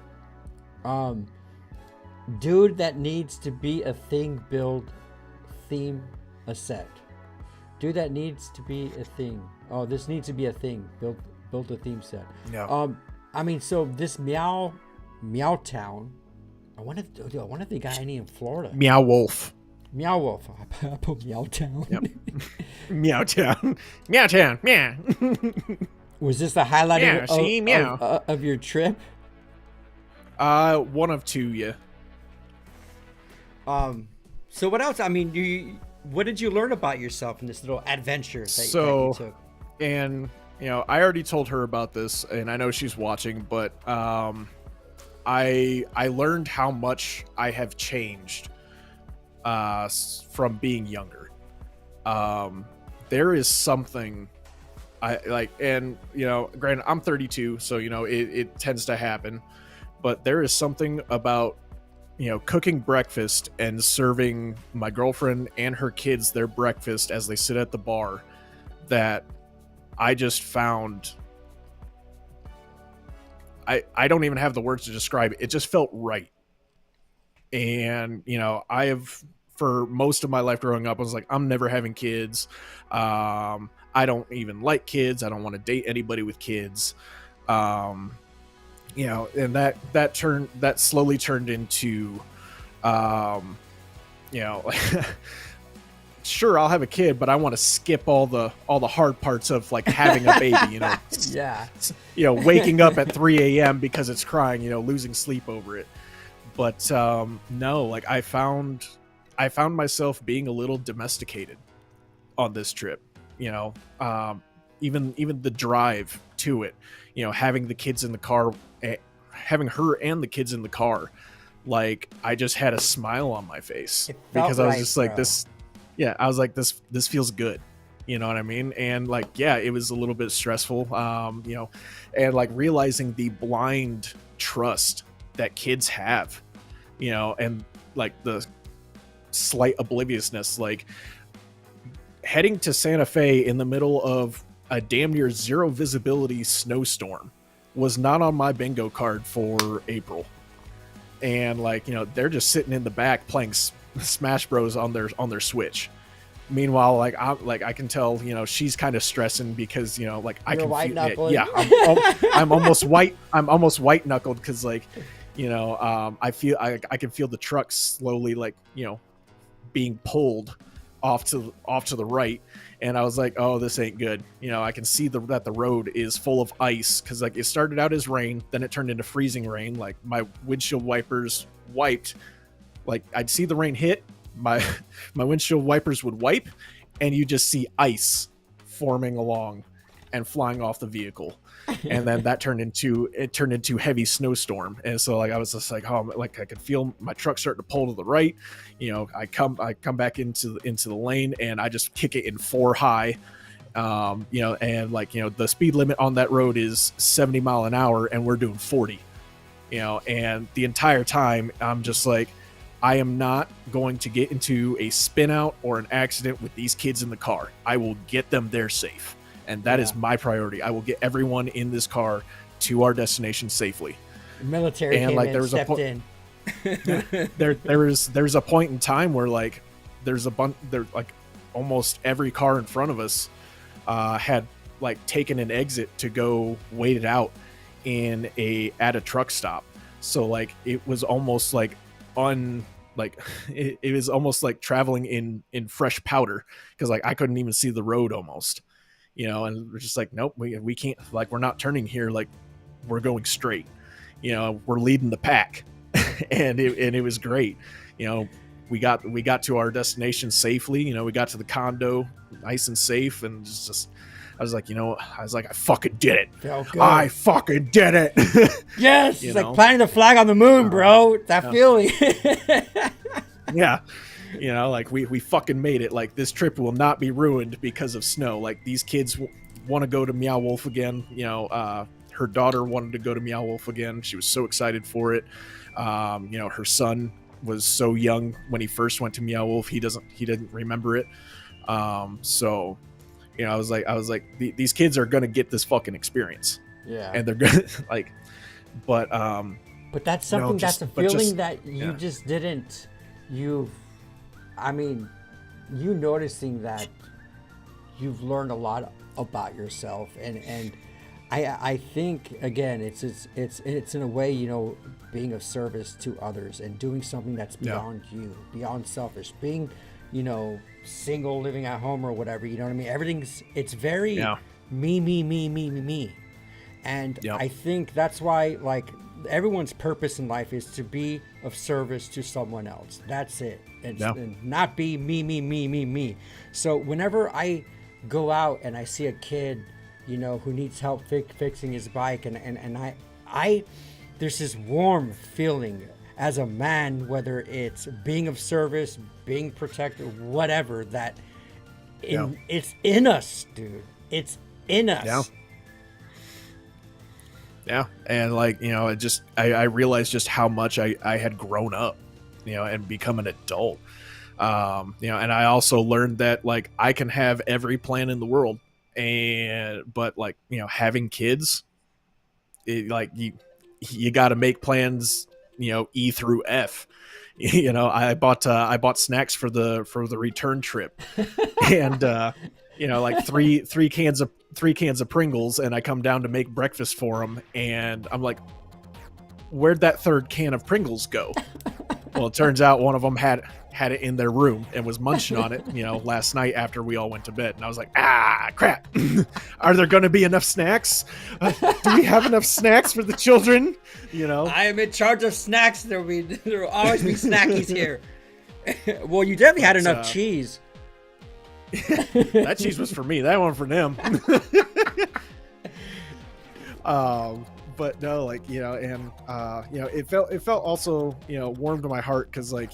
S3: Dude that needs to be a thing, build theme a set. Dude that needs to be a thing. Oh, this needs to be a thing. Build a theme set.
S4: Yeah.
S3: I mean, so this Meow Town. I wonder if they got any in Florida.
S4: Meow Wolf.
S3: Meow Wolf. I put Meow Town.
S4: Yep. Meow Town. Meow Town. Meow.
S3: Was this the highlight of your trip?
S4: One of two, yeah.
S3: So what else? I mean, what did you learn about yourself in this little adventure that you took?
S4: And you know, I already told her about this, and I know she's watching, but I learned how much I have changed from being younger. There is something I like, and you know, granted, I'm 32, so you know it tends to happen, but there is something about, you know, cooking breakfast and serving my girlfriend and her kids their breakfast as they sit at the bar that I just found. I don't even have the words to describe it. It just felt right. And, you know, I have, for most of my life growing up, I was like, I'm never having kids. I don't even like kids. I don't want to date anybody with kids. You know, and that slowly turned into, you know, sure, I'll have a kid, but I want to skip all the hard parts of like having a baby, you know.
S3: Yeah.
S4: You know, waking up at 3 a.m. because it's crying, you know, losing sleep over it. But no, like I found I found myself being a little domesticated on this trip. You know, even the drive to it. You know, having the kids in the car, having her and the kids in the car. Like, I just had a smile on my face because I was just like, this, yeah, I was like, this feels good. You know what I mean? And like, yeah, it was a little bit stressful, you know, and like realizing the blind trust that kids have, you know, and like the slight obliviousness, like heading to Santa Fe in the middle of a damn near zero visibility snowstorm was not on my bingo card for April. And like, you know, they're just sitting in the back playing Smash Bros on their Switch. Meanwhile, like I can tell, you know, she's kind of stressing because, you know, like I can feel it. Yeah, I'm almost white. I'm almost white knuckled because, like, you know, I can feel the truck slowly, like, you know, being pulled off to the right, and I was like, oh, this ain't good. You know, I can see that the road is full of ice because like it started out as rain, then it turned into freezing rain. Like my windshield wipers wiped, like I'd see the rain hit, my windshield wipers would wipe, and you just see ice forming along and flying off the vehicle. And then that turned into heavy snowstorm. And so like I was just like, oh, like I could feel my truck starting to pull to the right. You know, I come back into the lane and I just kick it in 4 high. You know, and like, you know, the speed limit on that road is 70 mile an hour and we're doing 40. You know, and the entire time I'm just like, I am not going to get into a spin out or an accident with these kids in the car. I will get them there safe. And that is my priority. I will get everyone in this car to our destination safely.
S3: The military
S4: and
S3: came
S4: like
S3: in,
S4: there was
S3: stepped
S4: a
S3: in.
S4: there's a point in time where like there's a bunch there, like almost every car in front of us had like taken an exit to go wait it out at a truck stop. So like it was almost like it was almost like traveling in fresh powder because like I couldn't even see the road almost. You know, and we're just like, nope, we can't, like, we're not turning here. Like, we're going straight, you know, we're leading the pack. and it was great. You know, we got to our destination safely. You know, we got to the condo nice and safe, and just I was like, you know, I fucking did it. I fucking did it.
S3: Yes. It's like planting the flag on the moon, bro. That feeling.
S4: Yeah. You know, like we fucking made it. Like this trip will not be ruined because of snow. Like these kids want to go to Meow Wolf again. You know, her daughter wanted to go to Meow Wolf again. She was so excited for it. You know, her son was so young when he first went to Meow Wolf. He didn't remember it. So, you know, I was like, these kids are gonna get this fucking experience.
S3: Yeah.
S4: And they're gonna like, but
S3: that's something, that's a feeling that you just didn't. I mean, you noticing that you've learned a lot about yourself, and I think again it's in a way, you know, being of service to others and doing something that's beyond you, beyond selfish, being, you know, single, living at home or whatever, you know what I mean? It's very me, and I think that's why, like, everyone's purpose in life is to be of service to someone else. That's it. And not be me. So whenever I go out and I see a kid, you know, who needs help fixing his bike, and I there's this warm feeling as a man, whether it's being of service, being protected, whatever, that it's in us, dude. It's in us.
S4: Yeah. And like, you know, I realized just how much I had grown up, you know, and become an adult. You know, and I also learned that like I can have every plan in the world, but like, you know, having kids, like you got to make plans, you know, E through F. You know, I bought snacks for the return trip, and you know, like three cans of Pringles, and I come down to make breakfast for them, and I'm like, where'd that third can of Pringles go? Well, it turns out one of them had it in their room and was munching on it, you know, last night after we all went to bed. And I was like, crap. Are there going to be enough snacks? Do we have enough snacks for the children? You know,
S3: I am in charge of snacks. There will always be snackies here. Well, you definitely had
S4: But,
S3: enough cheese.
S4: That cheese was for me. That one for them. But no, like, and it felt also, warm to my heart because, like,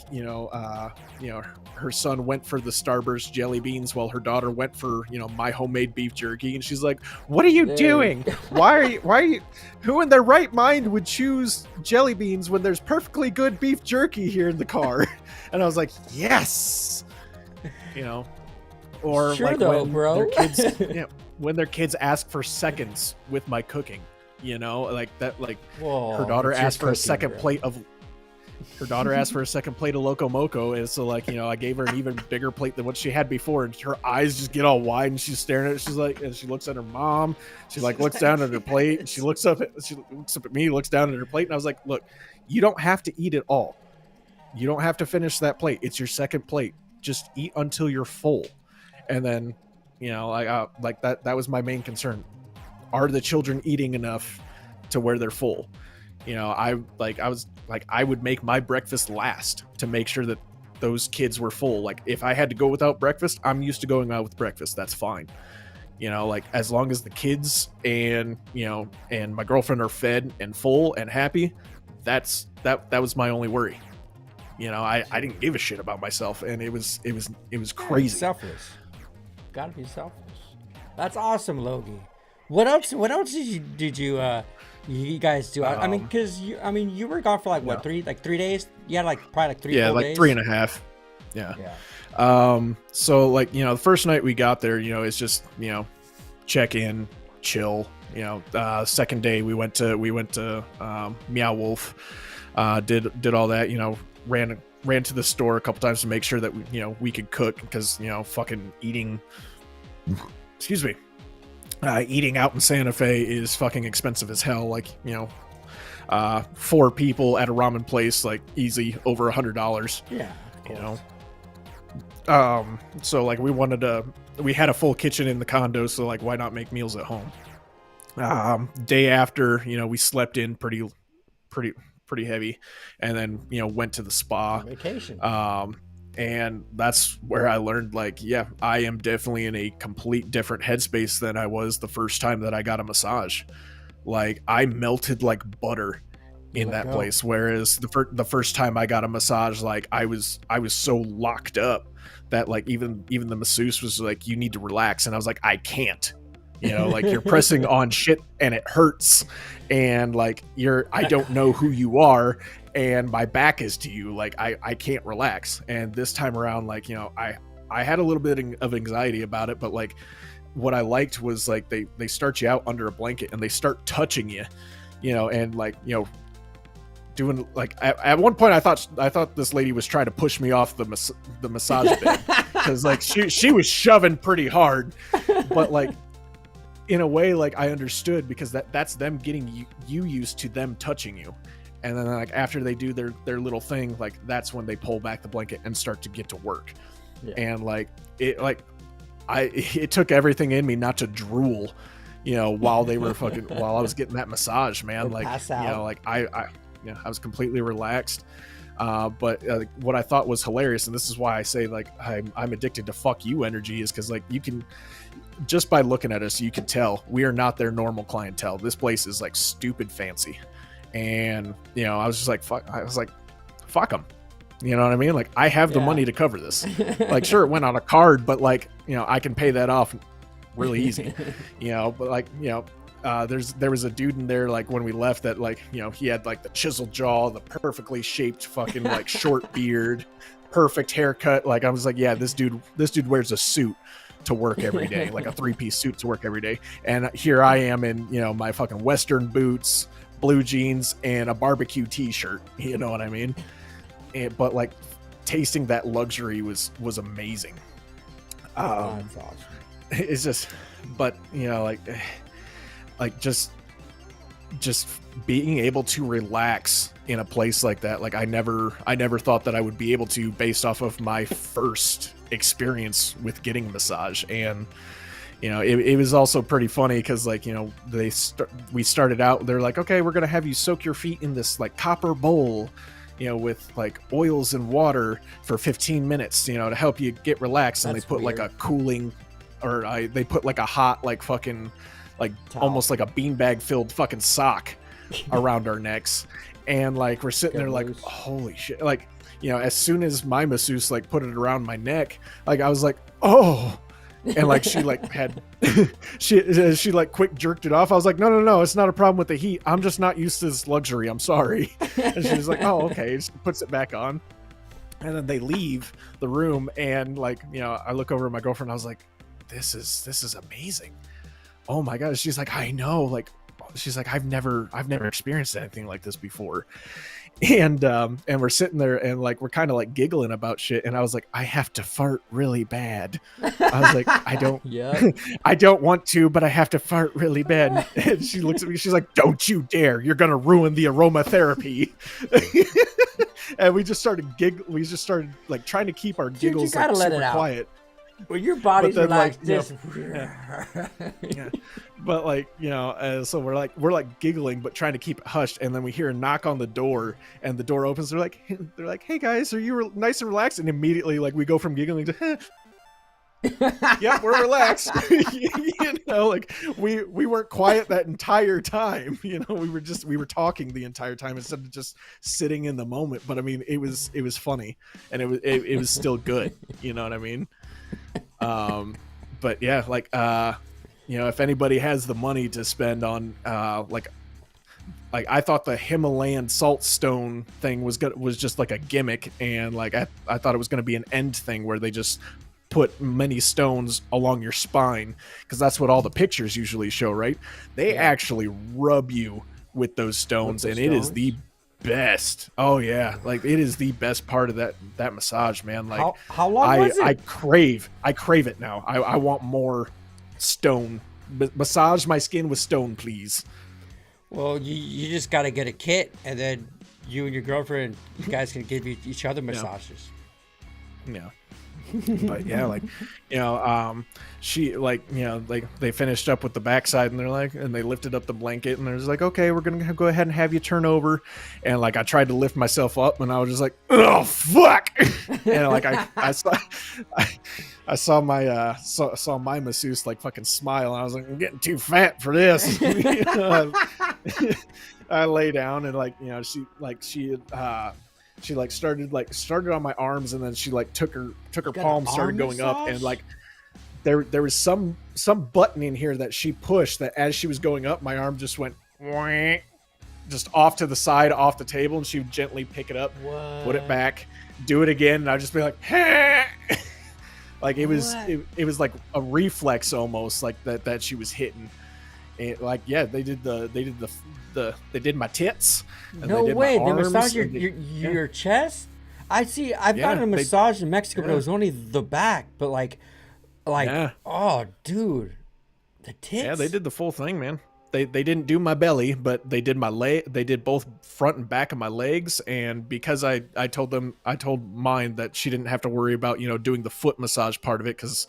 S4: her son went for the Starburst jelly beans while her daughter went for, my homemade beef jerky, and she's like, "What are you doing? Why are you? Who in their right mind would choose jelly beans when there's perfectly good beef jerky here in the car?" And I was like, "Yes," or
S3: sure
S4: like
S3: though,
S4: when
S3: bro.
S4: their kids, when their kids ask for seconds with my cooking. Like that, like
S3: Whoa,
S4: her daughter
S3: it's
S4: asked for a
S3: just cooking,
S4: second
S3: bro.
S4: plate of Loco Moco, and so, like, I gave her an even bigger plate than what she had before, and her eyes just get all wide, and she's staring at it. She's like, and she looks at her mom. She like looks down at her plate, and she looks up at me, looks down at her plate, and I was like, "Look, you don't have to eat it all. You don't have to finish that plate. It's your second plate. Just eat until you're full." And then, like that was my main concern. Are the children eating enough to where they're full? I would make my breakfast last to make sure that those kids were full. Like, if I had to go without breakfast, I'm used to going out with breakfast. That's fine. Like, as long as the kids and my girlfriend are fed and full and happy, that was my only worry. I didn't give a shit about myself, and it was crazy.
S3: Selfless. Gotta be selfless. That's awesome, Logie. What else did you guys do? I mean, because you were gone for like 3 days? You had probably 3 4 days?
S4: 3.5. Yeah. So, like, the first night we got there, it's just, check in, chill. Second day we went to Meow Wolf, did all that, ran to the store a couple times to make sure that we could cook, because fucking eating out in Santa Fe is fucking expensive as hell. Like, 4 people at a ramen place, like, easy over $100.
S3: Yeah,
S4: so, like, we had a full kitchen in the condo, so, like, why not make meals at home? Day after, we slept in pretty heavy, and then went to the spa.
S3: Vacation.
S4: And that's where I learned, like, yeah, I am definitely in a complete different headspace than I was the first time that I got a massage. Like, I melted like butter in that place, whereas the first time I got a massage, like, I was so locked up that, like, even the masseuse was like, "You need to relax," and I was like, "I can't." Like, you're pressing on shit and it hurts, and, like, I don't know who you are, and my back is to you. Like, I can't relax. And this time around, like, I had a little bit of anxiety about it, but, like, what I liked was, like, they start you out under a blanket and they start touching you, and, like, doing, like, at one point I thought this lady was trying to push me off the massage bed, because, like, she was shoving pretty hard, but, like, in a way, like, I understood, because that's them getting you used to them touching you. And then, like, after they do their little thing, like, that's when they pull back the blanket and start to get to work. Yeah. And, like, it took everything in me not to drool, while they were while I was getting that massage, man. Like, like, I was completely relaxed. But what I thought was hilarious, and this is why I say, like, I'm addicted to fuck you energy, is because, like, you can, just by looking at us, you can tell we are not their normal clientele. This place is, like, stupid fancy. And, I was just like, fuck them. You know what I mean? Like, I have the money to cover this. Like, sure, it went on a card, but, like, I can pay that off really easy. But, like, there was a dude in there, like, when we left, that, like, he had, like, the chiseled jaw, the perfectly shaped fucking, like, short beard, perfect haircut. Like, I was like, yeah, this dude wears a suit to work every day, like a 3-piece suit to work every day. And here I am in, my fucking Western boots, blue jeans, and a barbecue t-shirt. You know what I mean? But, like, tasting that luxury was amazing.
S3: That's awesome.
S4: It's just, but, like, just being able to relax in a place like that. Like, I never thought that I would be able to, based off of my first experience with getting a massage. And, it was also pretty funny because, like, we started out, they're like, okay, we're going to have you soak your feet in this, like, copper bowl, with like oils and water for 15 minutes, to help you get relaxed. And
S3: That's
S4: they put like
S3: weird.
S4: a cooling, or they put like a hot, like fucking, like
S3: Towel.
S4: almost like a beanbag filled fucking sock around our necks. And like we're sitting
S3: Get
S4: there like,
S3: loose.
S4: holy shit. Like, as soon as my masseuse like put it around my neck, like I was like, oh. And like she like had she like quick jerked it off. I was like, no, it's not a problem with the heat. I'm just not used to this luxury. I'm sorry. And she was like, oh, okay. Just puts it back on. And then they leave the room, and like, I look over at my girlfriend. I was like, this is amazing. Oh my god. She's like, I know. Like, she's like, I've never experienced anything like this before. And we're sitting there and like we're kind of like giggling about shit, and I was like, I have to fart really bad. I was like, I don't
S3: Yeah.
S4: I don't want to, but I have to fart really bad. And she looks at me, she's like, don't you dare, you're gonna ruin the aromatherapy. And we just started like trying to keep our giggles
S3: gotta
S4: like
S3: let it
S4: super
S3: out.
S4: quiet.
S3: Well, your body's
S4: But then, like,
S3: relaxed.
S4: Yeah. But like, so we're like giggling but trying to keep it hushed, and then we hear a knock on the door, and the door opens. They're like, hey guys, are you nice and relaxed? And immediately like we go from giggling to yep, we're relaxed. Like we weren't quiet that entire time. We were talking the entire time instead of just sitting in the moment. But I mean, it was funny, and it was still good. You know what I mean? But yeah, like if anybody has the money to spend on like I thought the Himalayan salt stone thing was just like a gimmick, and like I thought it was going to be an end thing where they just put many stones along your spine, because that's what all the pictures usually show, right? They actually rub you with those stones, and it is the best. Oh yeah, like it is the best part of that massage, man. Like
S3: how long was it?
S4: I crave it now. I want more stone. Massage my skin with stone, please.
S3: Well, you just got to get a kit, and then you and your girlfriend, you guys can give each other massages.
S4: Yeah. But yeah, like she like like they finished up with the backside, and they're like, and they lifted up the blanket, and they're just like, okay, we're gonna go ahead and have you turn over. And like I tried to lift myself up, and I was just like, oh fuck. And like I saw my masseuse like fucking smile, and I was like, I'm getting too fat for this. I lay down, and like she like started on my arms, and then she like took her palms, started going up, and like there was some button in here that she pushed, that as she was going up, my arm just went just off to the side, off the table, and she would gently pick it up, put it back, do it again, and I'd just be like, like it was like a reflex almost, like that she was hitting. And like, yeah, they did my tits.
S3: No way, they massaged your chest. I've gotten a massage in Mexico, but it was only the back. But like, oh, dude, the tits.
S4: Yeah, they did the full thing, man. They didn't do my belly, but they did my leg. They did both front and back of my legs. And because I told mine that she didn't have to worry about doing the foot massage part of it, because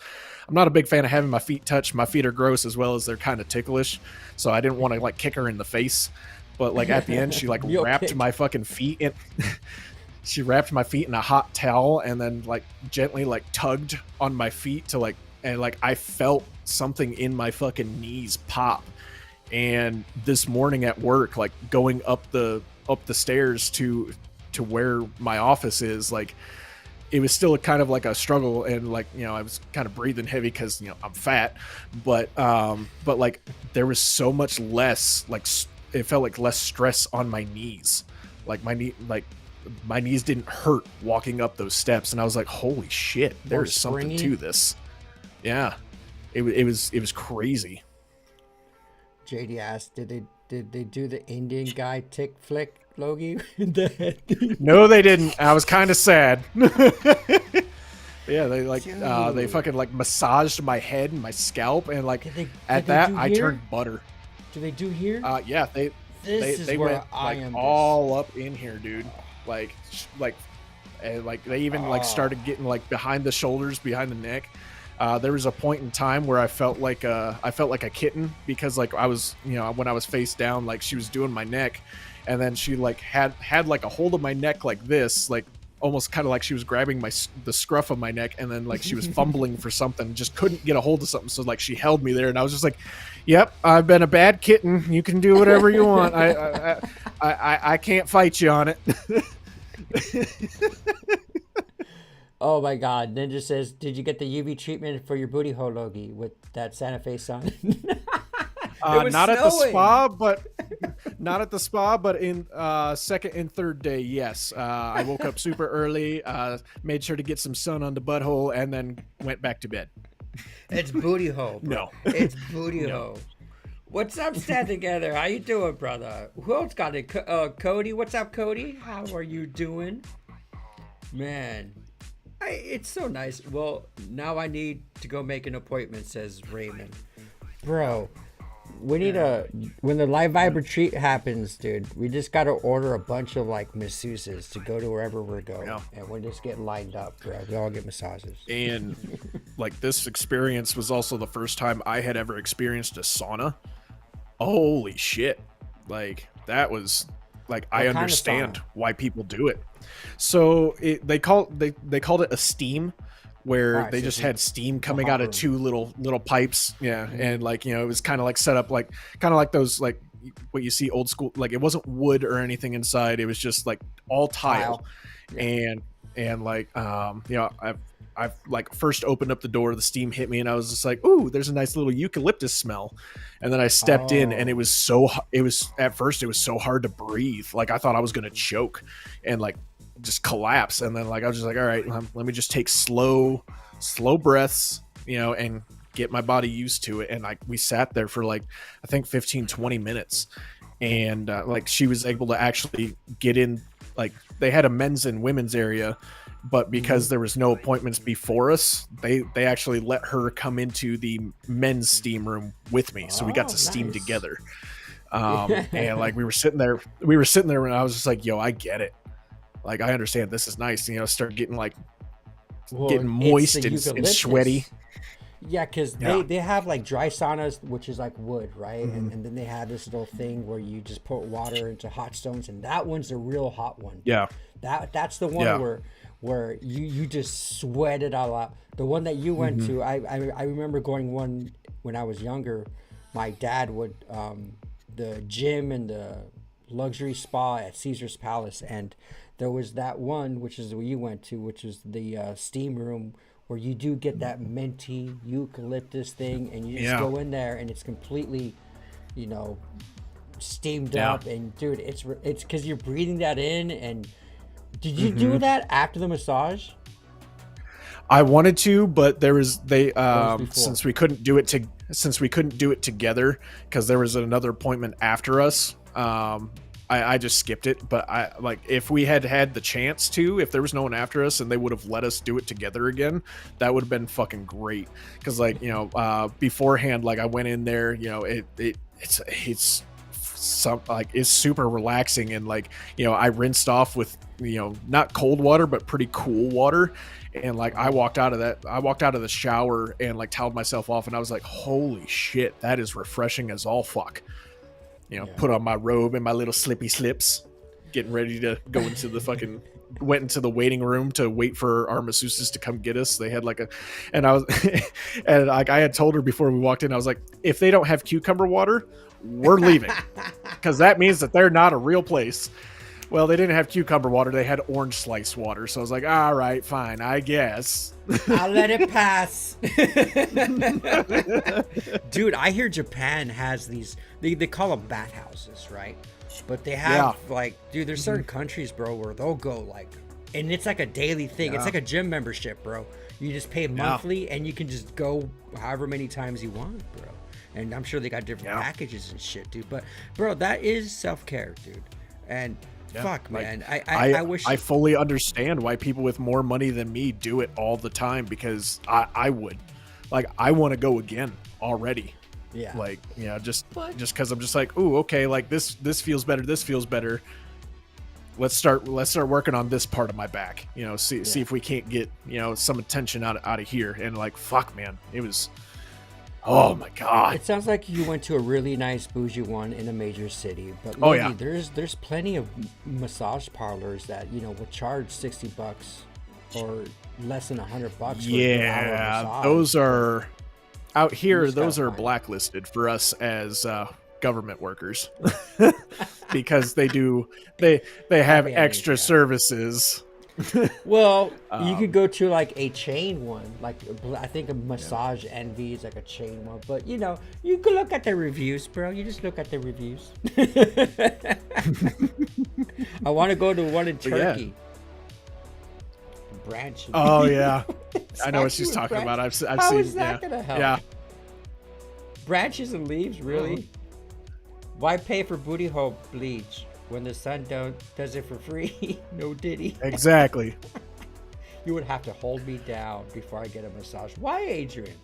S4: I'm not a big fan of having my feet touched. My feet are gross, as well as they're kind of ticklish. So I didn't want to like kick her in the face. But like at the end, she like wrapped my fucking feet in. She wrapped my feet in a hot towel, and then like gently like tugged on my feet to like, and like I felt something in my fucking knees pop. And this morning at work, like going up the stairs to where my office is, like it was still kind of like a struggle, and like I was kind of breathing heavy because I'm fat, but like there was so much less, like it felt like less stress on my knees, like my knees didn't hurt walking up those steps, and I was like, holy shit, there's something to this. Yeah, it was crazy.
S3: JD asked, did they do the Indian guy tick flick, Logie?
S4: No, they didn't. I was kind of sad. Yeah, they like they fucking like massaged my head and my scalp, and like I turned butter.
S3: Do they do here?
S4: Yeah, they went like all up in here, dude. And like they even like started getting like behind the shoulders, behind the neck. There was a point in time where I felt like a kitten because like I was, when I was face down, like she was doing my neck, and then she like had like a hold of my neck like this, like almost kind of like she was grabbing the scruff of my neck, and then like she was fumbling for something, just couldn't get a hold of something, so like she held me there, and I was just like, "Yep, I've been a bad kitten. You can do whatever you want. I can't fight you on it."
S3: Oh my God! Ninja says, "Did you get the UV treatment for your booty hole, Logie, with that Santa Fe sun?"
S4: Not at the spa, but not at the spa, but in second and third day, yes. I woke up super early, made sure to get some sun on the butthole, and then went back to bed.
S3: It's booty hole, bro.
S4: No.
S3: It's booty hole. What's up, Stand Together? How you doing, brother? Who else got it? Cody, what's up, Cody? How are you doing? Man, it's so nice. Well, now I need to go make an appointment, says Raymond. Bro, we need when the live vibe retreat happens, dude, we just got to order a bunch of like masseuses to go to wherever we're going. Yeah. And we'll just get lined up, bro. We all get massages.
S4: And like this experience was also the first time I had ever experienced a sauna. Holy shit. Like that was like, I understand why people do it. So they called it a steam, where they just had steam coming out of two little pipes. Yeah. Mm-hmm. And like, it was kind of like set up like kind of like those, like what you see old school, like it wasn't wood or anything inside. It was just like all tile. Yeah. And like, I've like first opened up the door, the steam hit me, and I was just like, ooh, there's a nice little eucalyptus smell. And then I stepped in, and it was at first it was so hard to breathe. Like I thought I was going to choke and like just collapse. And then like, I was just like, all right, let me just take slow breaths, and get my body used to it. And like, we sat there for like, I think 15-20 minutes. And like she was able to actually get in, like they had a men's and women's area, but because there was no appointments before us, they actually let her come into the men's steam room with me. So we got to steam together. And like we were sitting there and I was just like, yo, I get it. Like, I understand this is nice. Start getting like getting moist and sweaty.
S3: Yeah, because they have like dry saunas, which is like wood, right? Mm-hmm. And then they have this little thing where you just put water into hot stones, and that one's a real hot one. Yeah. That's the one where you just sweat it all out. The one that you went to, I remember going one when I was younger. My dad would the gym and the luxury spa at Caesar's Palace, and there was that one, which is where you went to, which is the steam room, where you do get that minty eucalyptus thing, and you just go in there, and it's completely, steamed up. And dude, it's because you're breathing that in. And did you do that after the massage?
S4: I wanted to, but since we couldn't do it together because there was another appointment after us. I just skipped it. But I like, if we had the chance to, if there was no one after us and they would have let us do it together again, that would have been fucking great. Because like, beforehand, like I went in there, it's some like it's super relaxing, and like, I rinsed off with, not cold water but pretty cool water. And like I walked out of the shower and like toweled myself off, and I was like, holy shit, that is refreshing as all fuck. Put on my robe and my little slippy slips, getting ready to go into the went into the waiting room to wait for our masseuses to come get us. They had and I had told her before we walked in, I was like, if they don't have cucumber water, we're leaving, because that means that they're not a real place. Well, they didn't have cucumber water. They had orange slice water. So I was like, all right, fine, I guess.
S3: I'll let it pass. Dude, I hear Japan has these, they call them bathhouses, right? But they have there's certain countries, bro, where they'll go like, and it's like a daily thing. It's like a gym membership, bro. You just pay monthly and you can just go however many times you want, bro. And I'm sure they got different packages and shit, dude. But bro, that is self-care, dude. And fuck, man. I wish
S4: I fully understand why people with more money than me do it all the time, because I would. Like, I want to go again already. Yeah. Like, just because I'm just like, ooh, okay, like this feels better, this feels better. let's start working on this part of my back, you know, see if we can't get, you know, some attention out of here. And like, fuck, man, it was, oh my God.
S3: It sounds like you went to a really nice bougie one in a major city, but
S4: Oh,
S3: Logie,
S4: yeah.
S3: there's plenty of massage parlors that, you know, will charge $60 or less than $100 for an hour
S4: Yeah,
S3: massage.
S4: those are out here.
S3: just
S4: Those
S3: gotta
S4: are
S3: find it.
S4: blacklisted for us as government workers because they have
S3: Happy endings,
S4: extra
S3: yeah.
S4: services.
S3: Well, you could go to like a chain one, like I think a Massage Envy is like a chain one, but you know, you can look at the reviews, bro. You just look at the reviews. I want to go to one in
S4: But yeah.
S3: Turkey. Branch.
S4: Oh yeah, I know what
S3: Actually
S4: she's
S3: with
S4: talking
S3: branch.
S4: about. I've
S3: How
S4: seen.
S3: is that
S4: Yeah,
S3: gonna help?
S4: yeah.
S3: Branches and leaves, really? Why pay for booty hole bleach when the sun does it for free? No diddy.
S4: Exactly.
S3: You would have to hold me down before I get a massage. Why, Adrian?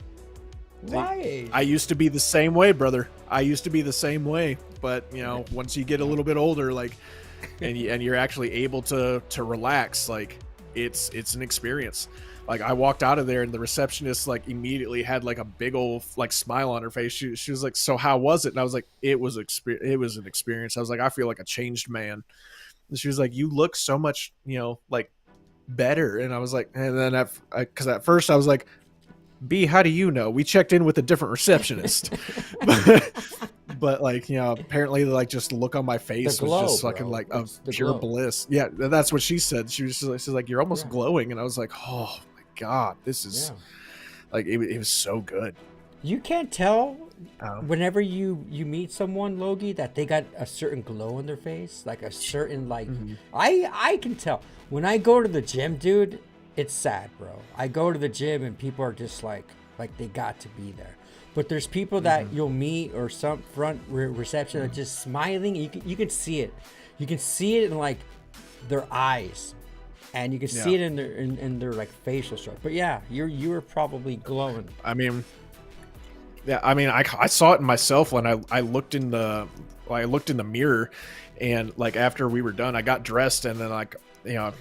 S3: Why, Adrian?
S4: I used to be the same way, brother. I used to be the same way, but you know, once you get a little bit older, like, and you're actually able to relax, like, it's an experience. Like, I walked out of there and the receptionist like immediately had like a big old like smile on her face. She was like, "So how was it?" And I was like, "It was an experience." I was like, "I feel like a changed man." And she was like, "You look so much, you know, like better." And I was like, and then because at first I was like, B, how do you know? We checked in with a different receptionist. But like, you know, apparently like just the look on my face
S3: glow,
S4: was just fucking
S3: bro.
S4: like of
S3: It's the
S4: pure
S3: glow.
S4: bliss. Yeah, that's what she said. She's like, "You're almost
S3: Yeah.
S4: glowing." And I was like, "Oh my God, this is
S3: Yeah.
S4: like, it was so good."
S3: You can't tell
S4: Um,
S3: whenever you meet someone, Logie, that they got a certain glow in their face, like a certain like. I can tell when I go to the gym, dude. It's sad, bro. I go to the gym and people are just like they got to be there. But there's people that you'll meet or some front reception that just smiling. You can see it. You can see it in like their eyes, and you can see it in their like facial structure. But yeah, you were probably glowing.
S4: I mean, yeah, I mean, I saw it in myself when I looked in the mirror, and like after we were done, I got dressed and then like, you know,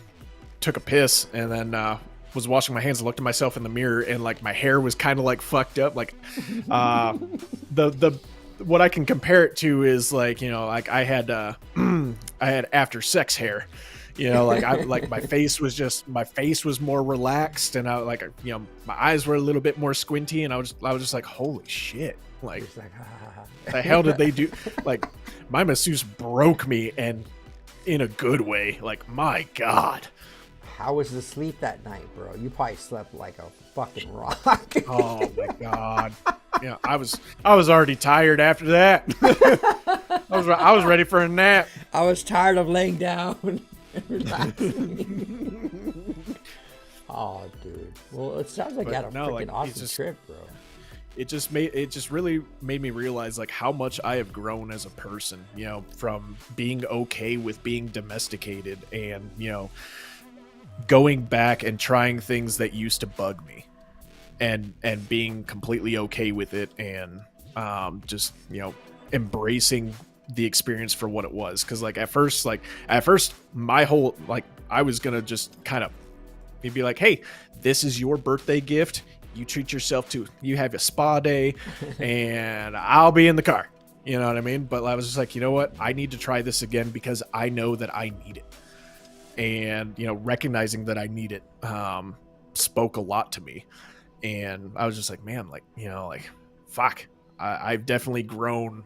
S4: took a piss and then was washing my hands and looked at myself in the mirror, and like my hair was kind of like fucked up. Like the what I can compare it to is like, you know, like I had after sex hair. You know, like my face was more relaxed, and I like, you know, my eyes were a little bit more squinty, and I was just like, holy shit, like,
S3: It's like, ha, ha, ha.
S4: the hell did they do? Like, my masseuse broke me, and in a good way. Like, my God.
S3: How was the sleep that night, bro? You probably slept like a fucking rock.
S4: Oh my God. Yeah, I was already tired after that. I was ready for a nap.
S3: I was tired of laying down and relaxing. Oh, dude. Well, it sounds like you had a
S4: no,
S3: freaking
S4: like,
S3: awesome
S4: it's just-
S3: trip, bro.
S4: It just really made me realize like how much I have grown as a person, you know, from being okay with being domesticated and, you know, going back and trying things that used to bug me and being completely okay with it, and just, you know, embracing the experience for what it was. Because like at first my whole, like, I was gonna just kind of be like, hey, this is your birthday gift, you treat yourself to, you have a spa day and I'll be in the car, you know what I mean? But I was just like, you know what, I need to try this again because I know that I need it. And, you know, recognizing that I need it spoke a lot to me. And I was just like, man, like, you know, like, fuck, I've definitely grown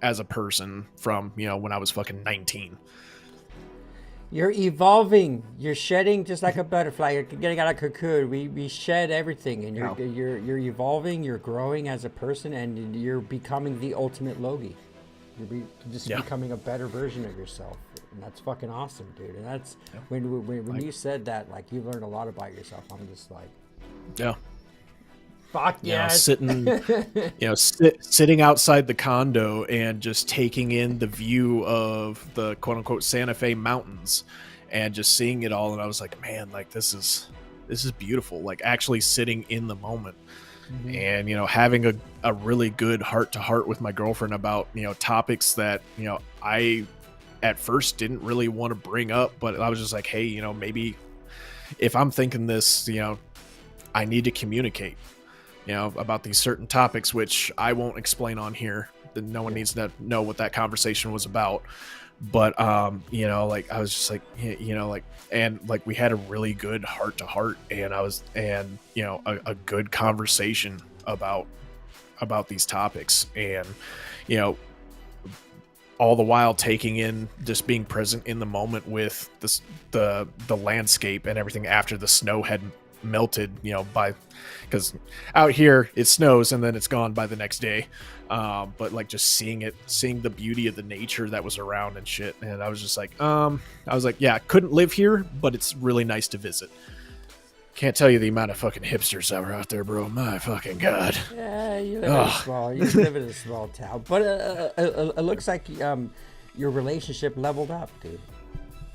S4: as a person from, you know, when I was fucking 19.
S3: You're evolving. You're shedding just like a butterfly. You're getting out of cocoon. We shed everything, and you're evolving. You're growing as a person, and you're becoming the ultimate Logie. You're just becoming a better version of yourself, and that's fucking awesome, dude. And that's when you said that, like, you learned a lot about yourself. I'm just like,
S4: Yeah.
S3: fuck
S4: You know,
S3: yes.
S4: sitting outside the condo and just taking in the view of the quote unquote Santa Fe mountains and just seeing it all. And I was like, man, like, this is beautiful. Like, actually sitting in the moment. And, you know, having a really good heart to heart with my girlfriend about, you know, topics that, you know, I at first didn't really want to bring up, but I was just like, hey, you know, maybe if I'm thinking this, you know, I need to communicate, you know, about these certain topics, which I won't explain on here. No one needs to know what that conversation was about. But you know, like I was just like, you know, like, and like we had a really good heart to heart, and you know, a good conversation about these topics, and you know, all the while taking in just being present in the moment with this, the landscape and everything after the snow had melted, you know, because out here it snows and then it's gone by the next day. But like just seeing the beauty of the nature that was around and shit. And I was just like, yeah, I couldn't live here, but it's really nice to visit. Can't tell you the amount of fucking hipsters that were out there, bro. My fucking God.
S3: Yeah, you live in a small town. But it looks like your relationship leveled up, dude.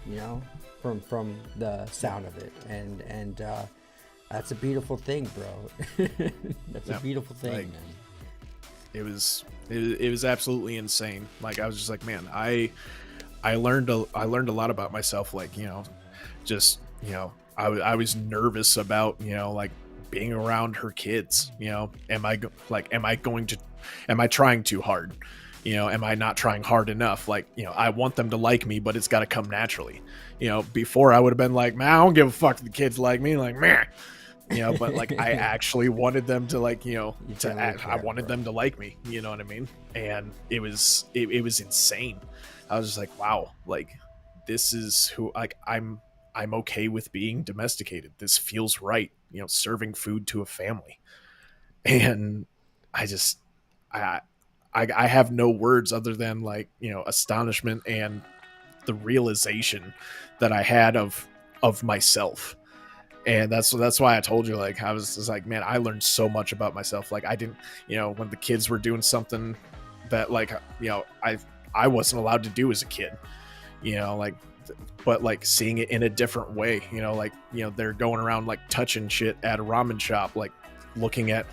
S3: You know, from the sound of it. And that's a beautiful thing, bro. That's a beautiful thing, like, man.
S4: It was absolutely insane. Like I was just like, man, I learned a lot about myself. Like, you know, just, you know, I was nervous about, you know, like being around her kids. You know, am I trying too hard? You know, am I not trying hard enough? Like, you know, I want them to like me, but it's got to come naturally. You know, before I would have been like, man, I don't give a fuck if the kids like me. Like, man. You know, but like I actually wanted them to, like, you know, I wanted them to like me, you know what I mean? And it was insane. I was just like, wow, like this is who, like, I'm okay with being domesticated. This feels right, you know, serving food to a family. And I have no words other than, like, you know, astonishment and the realization that I had of myself. And that's why I told you, like, I was just like, man, I learned so much about myself. Like, I didn't, you know, when the kids were doing something that, like, you know, I wasn't allowed to do as a kid, you know, like, but like seeing it in a different way, you know, like, you know, they're going around like touching shit at a ramen shop, like looking at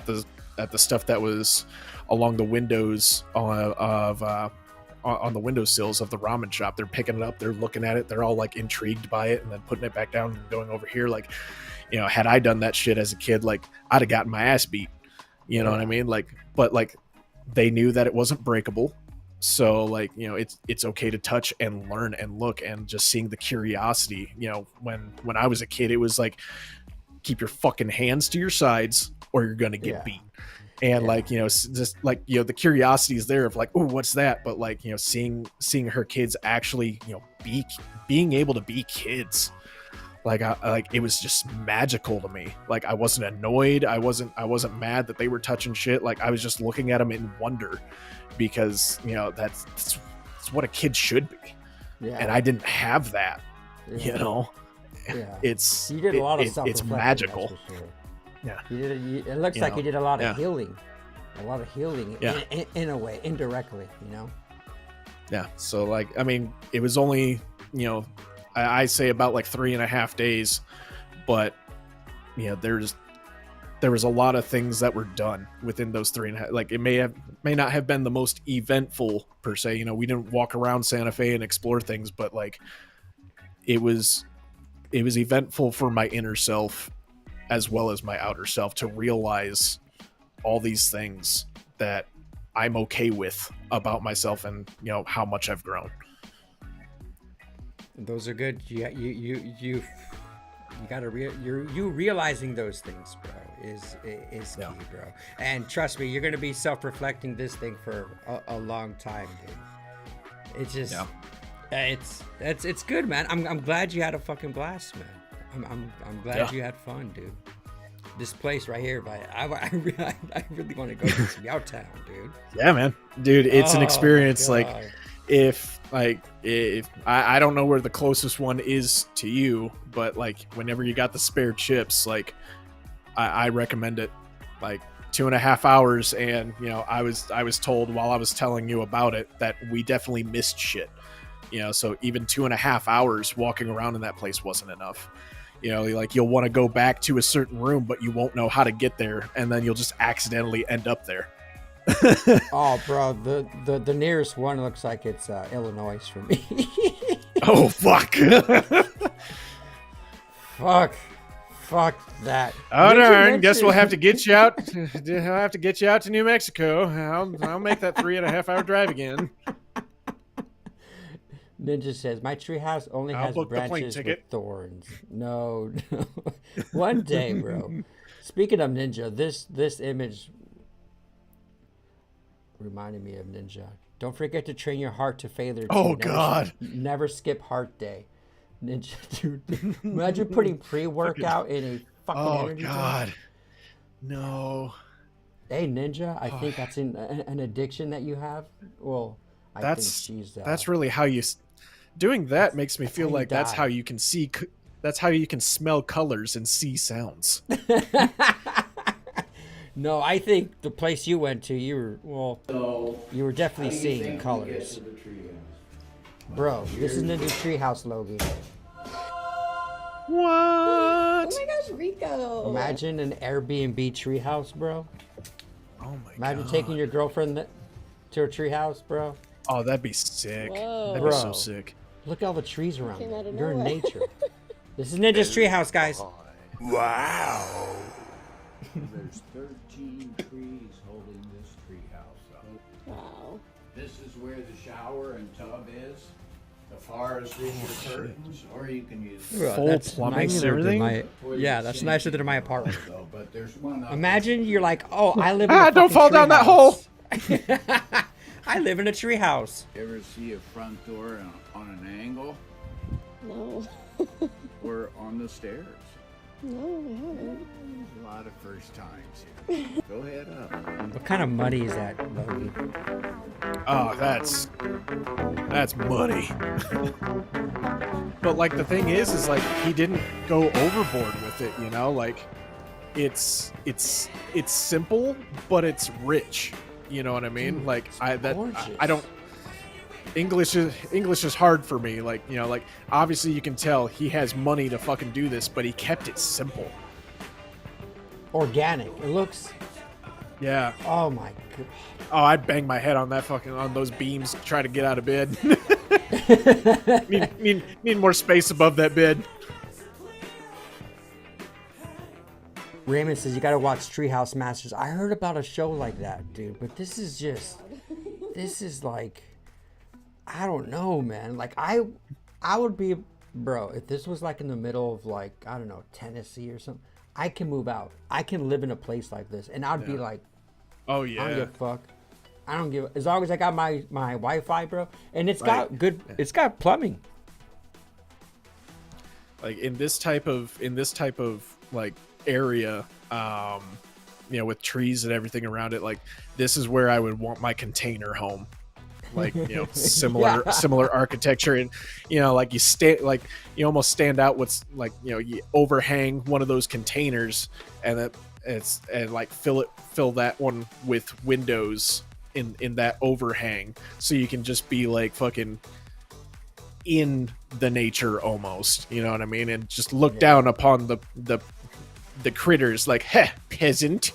S4: the stuff that was along the windows on the windowsills of the ramen shop. They're picking it up, they're looking at it, they're all like intrigued by it, and then putting it back down and going over here. Like, you know, had I done that shit as a kid, like I'd have gotten my ass beat, you know what I mean? Like, but like they knew that it wasn't breakable, so like, you know, it's okay to touch and learn and look, and just seeing the curiosity. You know, when I was a kid, it was like, keep your fucking hands to your sides or you're gonna get beat. And like, you know, just like, you know, the curiosity is there of like, oh, what's that? But like, you know, seeing her kids actually, you know, being able to be kids, like, it was just magical to me. Like, I wasn't annoyed. I wasn't mad that they were touching shit. Like, I was just looking at them in wonder, because, you know, that's what a kid should be. Yeah. And I didn't have that, you know. Yeah. You did a lot of it's magical. Yeah,
S3: it looks like you did a lot of healing, in a way, indirectly, you know.
S4: Yeah, so like, I mean, it was only, you know, I say about like 3.5 days, but you know, there was a lot of things that were done within those 3.5. Like, it may not have been the most eventful per se. You know, we didn't walk around Santa Fe and explore things, but like, it was eventful for my inner self as well as my outer self, to realize all these things that I'm okay with about myself, and, you know, how much I've grown.
S3: Those are good. You gotta realizing those things, bro, is key, bro. And trust me, you're gonna be self-reflecting this thing for a long time, dude. It's just, it's good, man. I'm glad you had a fucking blast, man. I'm glad you had fun, dude. This place right here, but I really want to go to some Town, dude.
S4: Yeah, man, dude, it's an experience. Like, if I don't know where the closest one is to you, but like, whenever you got the spare chips, like, I recommend it. Like, 2.5 hours, and you know, I was told while I was telling you about it that we definitely missed shit. You know, so even 2.5 hours walking around in that place wasn't enough. You know, like, you'll want to go back to a certain room, but you won't know how to get there, and then you'll just accidentally end up there.
S3: Oh, bro, the nearest one looks like it's Illinois for me.
S4: Oh fuck.
S3: Fuck that.
S4: Oh
S3: Did you
S4: darn! Guess
S3: mention-
S4: we'll have to get you out. I'll have to get you out to New Mexico. I'll make that 3.5-hour drive again.
S3: Ninja says my treehouse only
S4: I'll
S3: has
S4: book the plane
S3: branches with
S4: ticket.
S3: thorns. No. One day, bro. Speaking of Ninja, this image reminded me of Ninja. Don't forget to train your heart to failure.
S4: Oh,
S3: Never,
S4: God.
S3: Never skip heart day. Ninja, dude. Imagine putting pre-workout in a fucking energy drink.
S4: God. No.
S3: Hey, Ninja, I think that's an addiction that you have. Well, I think she's...
S4: that's really how you... Doing that makes me feel like that's how you can see... That's how you can smell colors and see sounds.
S3: No, I think the place you went to, you were definitely seeing colors. Bro, this is Ninja Treehouse, Logan.
S4: What?
S5: Oh my gosh, Rico.
S3: Imagine an Airbnb treehouse, bro.
S4: Oh my god.
S3: Imagine taking your girlfriend to a treehouse, bro.
S4: Oh, that'd be sick.
S5: Whoa.
S4: That'd be so
S3: Bro.
S4: sick.
S3: Look at all the trees around
S5: Came
S3: you.
S5: out of
S3: You're in
S5: nowhere.
S3: nature. This is Ninja's treehouse, guys.
S1: Wow.
S6: There's 13 trees holding this treehouse up.
S5: Wow.
S6: This is where the shower and tub is. The forest is your curtains, or you can use
S3: Bro,
S4: Full plumbing and
S3: nicer than
S4: everything?
S3: my- yeah, that's nicer than my apartment.
S6: though, but there's one up
S3: Imagine you're like, oh, I live in a
S4: Don't
S3: fucking
S4: fall down that hole.
S3: treehouse. I live in a treehouse.
S6: there. Ever see a front door on an angle
S5: No.
S6: or on the stairs?
S5: No, I haven't.
S6: A lot of first times here. Go ahead up.
S3: What kind of money is that, Logan?
S4: Oh, that's money. But like the thing is like he didn't go overboard with it, you know? Like it's simple, but it's rich. You know what I mean? Like I don't English is hard for me. Like, you know, like obviously you can tell he has money to fucking do this, but he kept it simple.
S3: Organic. It looks.
S4: Yeah.
S3: Oh my god.
S4: Oh, I'd bang my head on those beams to try to get out of bed. need more space above that bed.
S3: Raymond says you gotta watch Treehouse Masters. I heard about a show like that, dude, but this is like, I don't know, man. Like I would be, bro, if this was like in the middle of like, I don't know, Tennessee or something, I can move out. I can live in a place like this, and I'd be like,
S4: Oh
S3: I don't
S4: yeah.
S3: give a fuck. I don't give, as long as I got my Wi-Fi, bro, and it's got good, it's got plumbing.
S4: Like in this type of like area, you know, with trees and everything around it, like this is where I would want my container home. Like, you know, similar architecture, and you know, like you almost stand out what's like, you know, you overhang one of those containers and like fill that one with windows in that overhang, so you can just be like fucking in the nature almost, you know what I mean, and just look down upon the critters like, heh, peasant.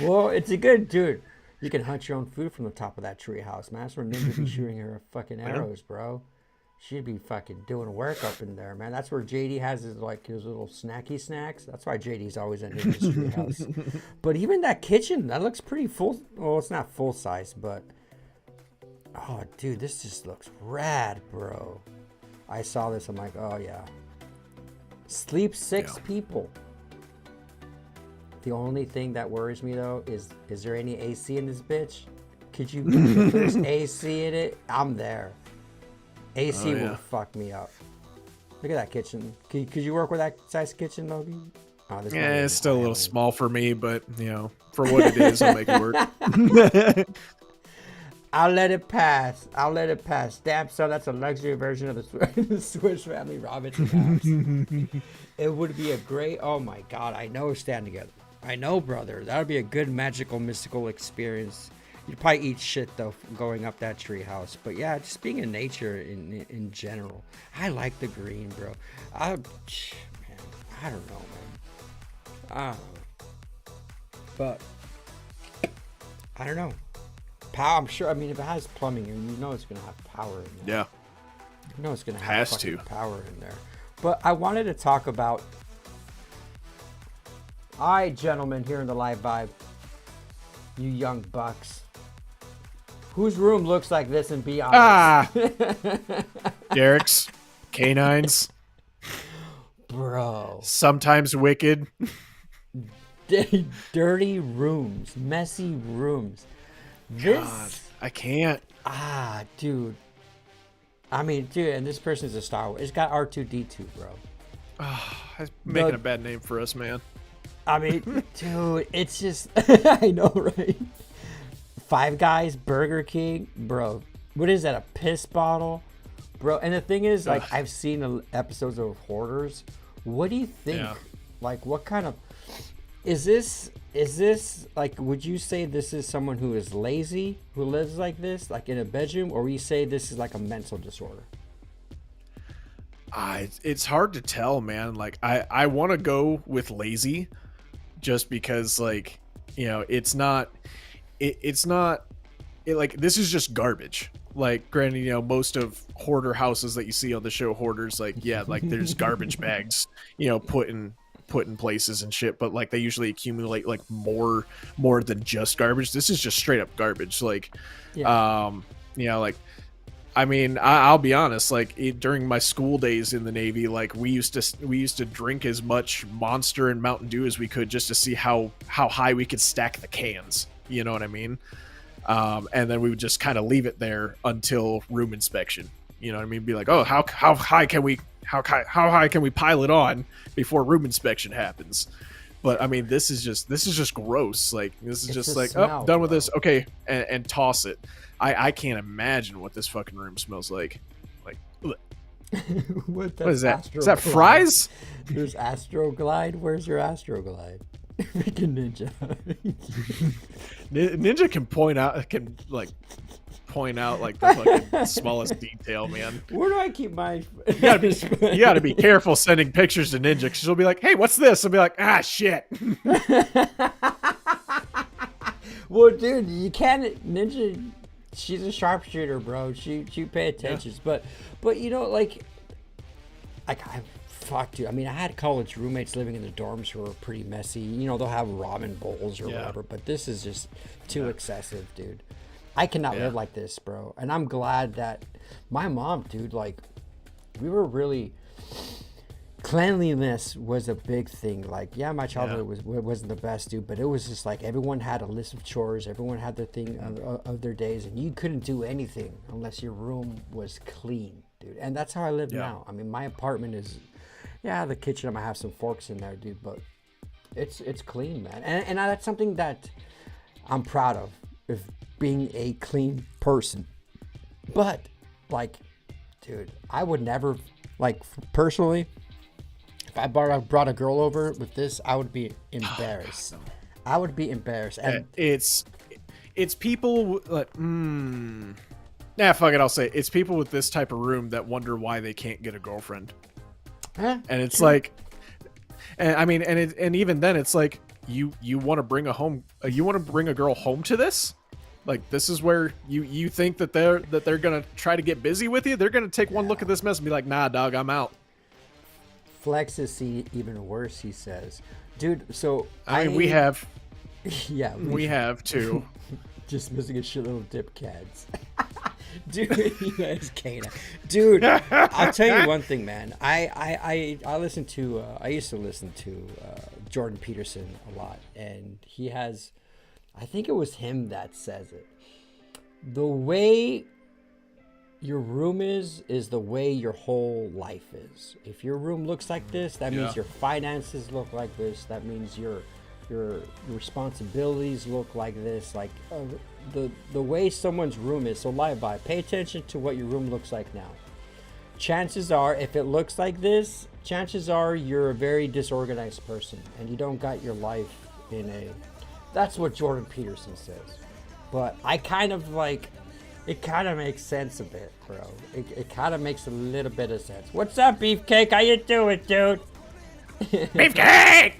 S3: Well, it's a good, dude. You can hunt your own food from the top of that tree house, man. That's where Ninja be shooting her fucking arrows, bro. She'd be fucking doing work up in there, man. That's where JD has his little snacky snacks. That's why JD's always at Ninja's tree house. But even that kitchen, that looks pretty full. Well, it's not full size, but oh, dude, this just looks rad, bro. I saw this. I'm like, oh yeah. Sleep 6 people. The only thing that worries me though is there any AC in this bitch? Could you, if there's AC in it, I'm there. AC will fuck me up. Look at that kitchen. Could you work with that size kitchen, Logan? Oh, this might be
S4: It's still a little
S3: island.
S4: small for me, but you know, for what it is, I'll make it work.
S3: I'll let it pass. I'll let it pass. Damn, so that's a luxury version of the Swiss Family Robinson house. It would be a great, oh my God, I know, stand together. I know, brother. That would be a good magical, mystical experience. You'd probably eat shit, though, going up that tree house. But yeah, just being in nature in general. I like the green, bro. I don't know, man. I don't know. But I don't know. Power. I'm sure. I mean, if it has plumbing, you know it's gonna have power in there.
S4: Yeah.
S3: You know it's gonna have
S4: Has
S3: fucking
S4: to.
S3: power in there. But I wanted to talk about. All right, gentlemen, here in the live vibe, you young bucks. Whose room looks like this and be honest?
S4: Ah! Derek's. Canines.
S3: Bro.
S4: Sometimes wicked.
S3: Dirty rooms. Messy rooms. This.
S4: God, I can't.
S3: Dude. I mean, dude, and this person's a Star Wars. It's got R2-D2, bro.
S4: It's making a bad name for us, man.
S3: I mean, dude, it's just. I know, right? Five Guys, Burger King, bro. What is that? A piss bottle, bro? And the thing is, like, I've seen episodes of Hoarders. What do you think?
S4: Yeah.
S3: Like, what kind of is this? Is this like? Would you say this is someone who is lazy, who lives like this, like in a bedroom, or you say this is like a mental disorder?
S4: It's hard to tell, man. Like, I want to go with lazy, just because, like, you know, it's not. Like, this is just garbage. Like, granted, you know, most of hoarder houses that you see on the show Hoarders, like, yeah, like, there's garbage bags, you know, put in places and shit, but like they usually accumulate like more than just garbage. This is just straight up garbage. Like, you know, like, I mean, I'll be honest, like, during my school days in the Navy, like, we used to drink as much Monster and Mountain Dew as we could, just to see how high we could stack the cans. You know what I mean? And then we would just kind of leave it there until room inspection. You know what I mean? Be like, oh, how high can we pile it on before room inspection happens? But I mean, this is just gross. Like, this is
S3: It's
S4: just
S3: a
S4: like,
S3: smell,
S4: oh, done with
S3: bro.
S4: this. Okay, and toss it. I can't imagine what this fucking room smells like. Like, ugh.
S3: What
S4: What is that? Is that
S3: Astroglide?
S4: fries?
S3: There's Astroglide. Where's your Astroglide? Freaking Ninja.
S4: Ninja can point out like the fucking smallest detail, man.
S3: Where do I keep my?
S4: You gotta be careful sending pictures to Ninja, because she'll be like, hey, what's this? I'll be like, ah, shit.
S3: Well, dude, you can't. Ninja, she's a sharpshooter, bro. She pay attention, but you know, like fuck, dude. I mean, I had college roommates living in the dorms who were pretty messy. You know, they'll have ramen bowls or whatever, but this is just too excessive, dude. I cannot live like this, bro. And I'm glad that my mom, dude, like, we were really. Cleanliness was a big thing. Like, yeah, my childhood wasn't the best, dude, but it was just like everyone had a list of chores. Everyone had their thing of their days, and you couldn't do anything unless your room was clean, dude. And that's how I live now. I mean, my apartment is, the kitchen, I might have some forks in there, dude, but it's clean, man. And that's something that I'm proud of being a clean person. But, like, dude, I would never, like, personally, if I brought a girl over with this, I would be embarrassed. I would be embarrassed. And
S4: It's people like, fuck it, I'll say it. It's people with this type of room that wonder why they can't get a girlfriend. And it's like, and I mean, and even then, it's like, you want to bring a girl home to this? Like, this is where you think that they're gonna try to get busy with you? They're gonna take one look at this mess and be like, nah, dog, I'm out.
S3: Flex is even worse, he says. Dude, so
S4: I mean, we have
S3: we
S4: have too.
S3: just missing a shitload of dip cats. Dude, you guys can't. Dude, I'll tell you one thing, man. I listen to I used to listen to Jordan Peterson a lot, and he has, I think it was him that says it. The way your room is the way your whole life is. If your room looks like this, that means your finances look like this. That means your responsibilities look like this. Like the way someone's room is. So lie by. Pay attention to what your room looks like now. Chances are, if it looks like this, chances are you're a very disorganized person and you don't got your life in a. That's what Jordan Peterson says. But I kind of like. It kind of makes sense a bit, bro. It kind of makes a little bit of sense. What's up, Beefcake? How you doing, dude?
S4: Beefcake!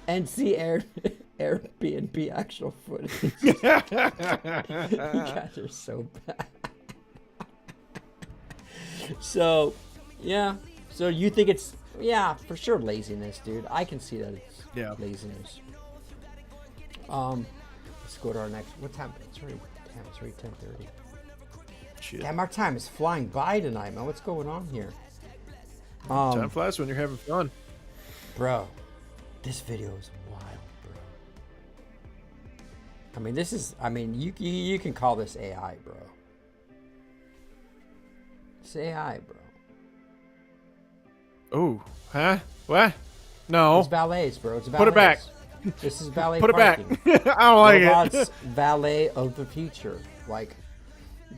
S3: And see, Aaron, Airbnb actual footage. You guys are so bad. So, yeah. So you think it's, yeah, for sure laziness, dude. I can see that it's laziness. Let's go to our next. What time? It's already 10:30.
S4: Shit.
S3: Damn, our time is flying by tonight, man. What's going on here?
S4: Time flies when you're having fun.
S3: Bro, this video is wild, bro. I mean, this is, I mean, you can call this AI, bro. It's AI, bro.
S4: Oh, huh? What? No.
S3: It's valets, bro. It's valets.
S4: Put it back.
S3: This is valet
S4: Put it back.
S3: parking.
S4: I don't like
S3: Robots,
S4: it.
S3: valet of the future. Like,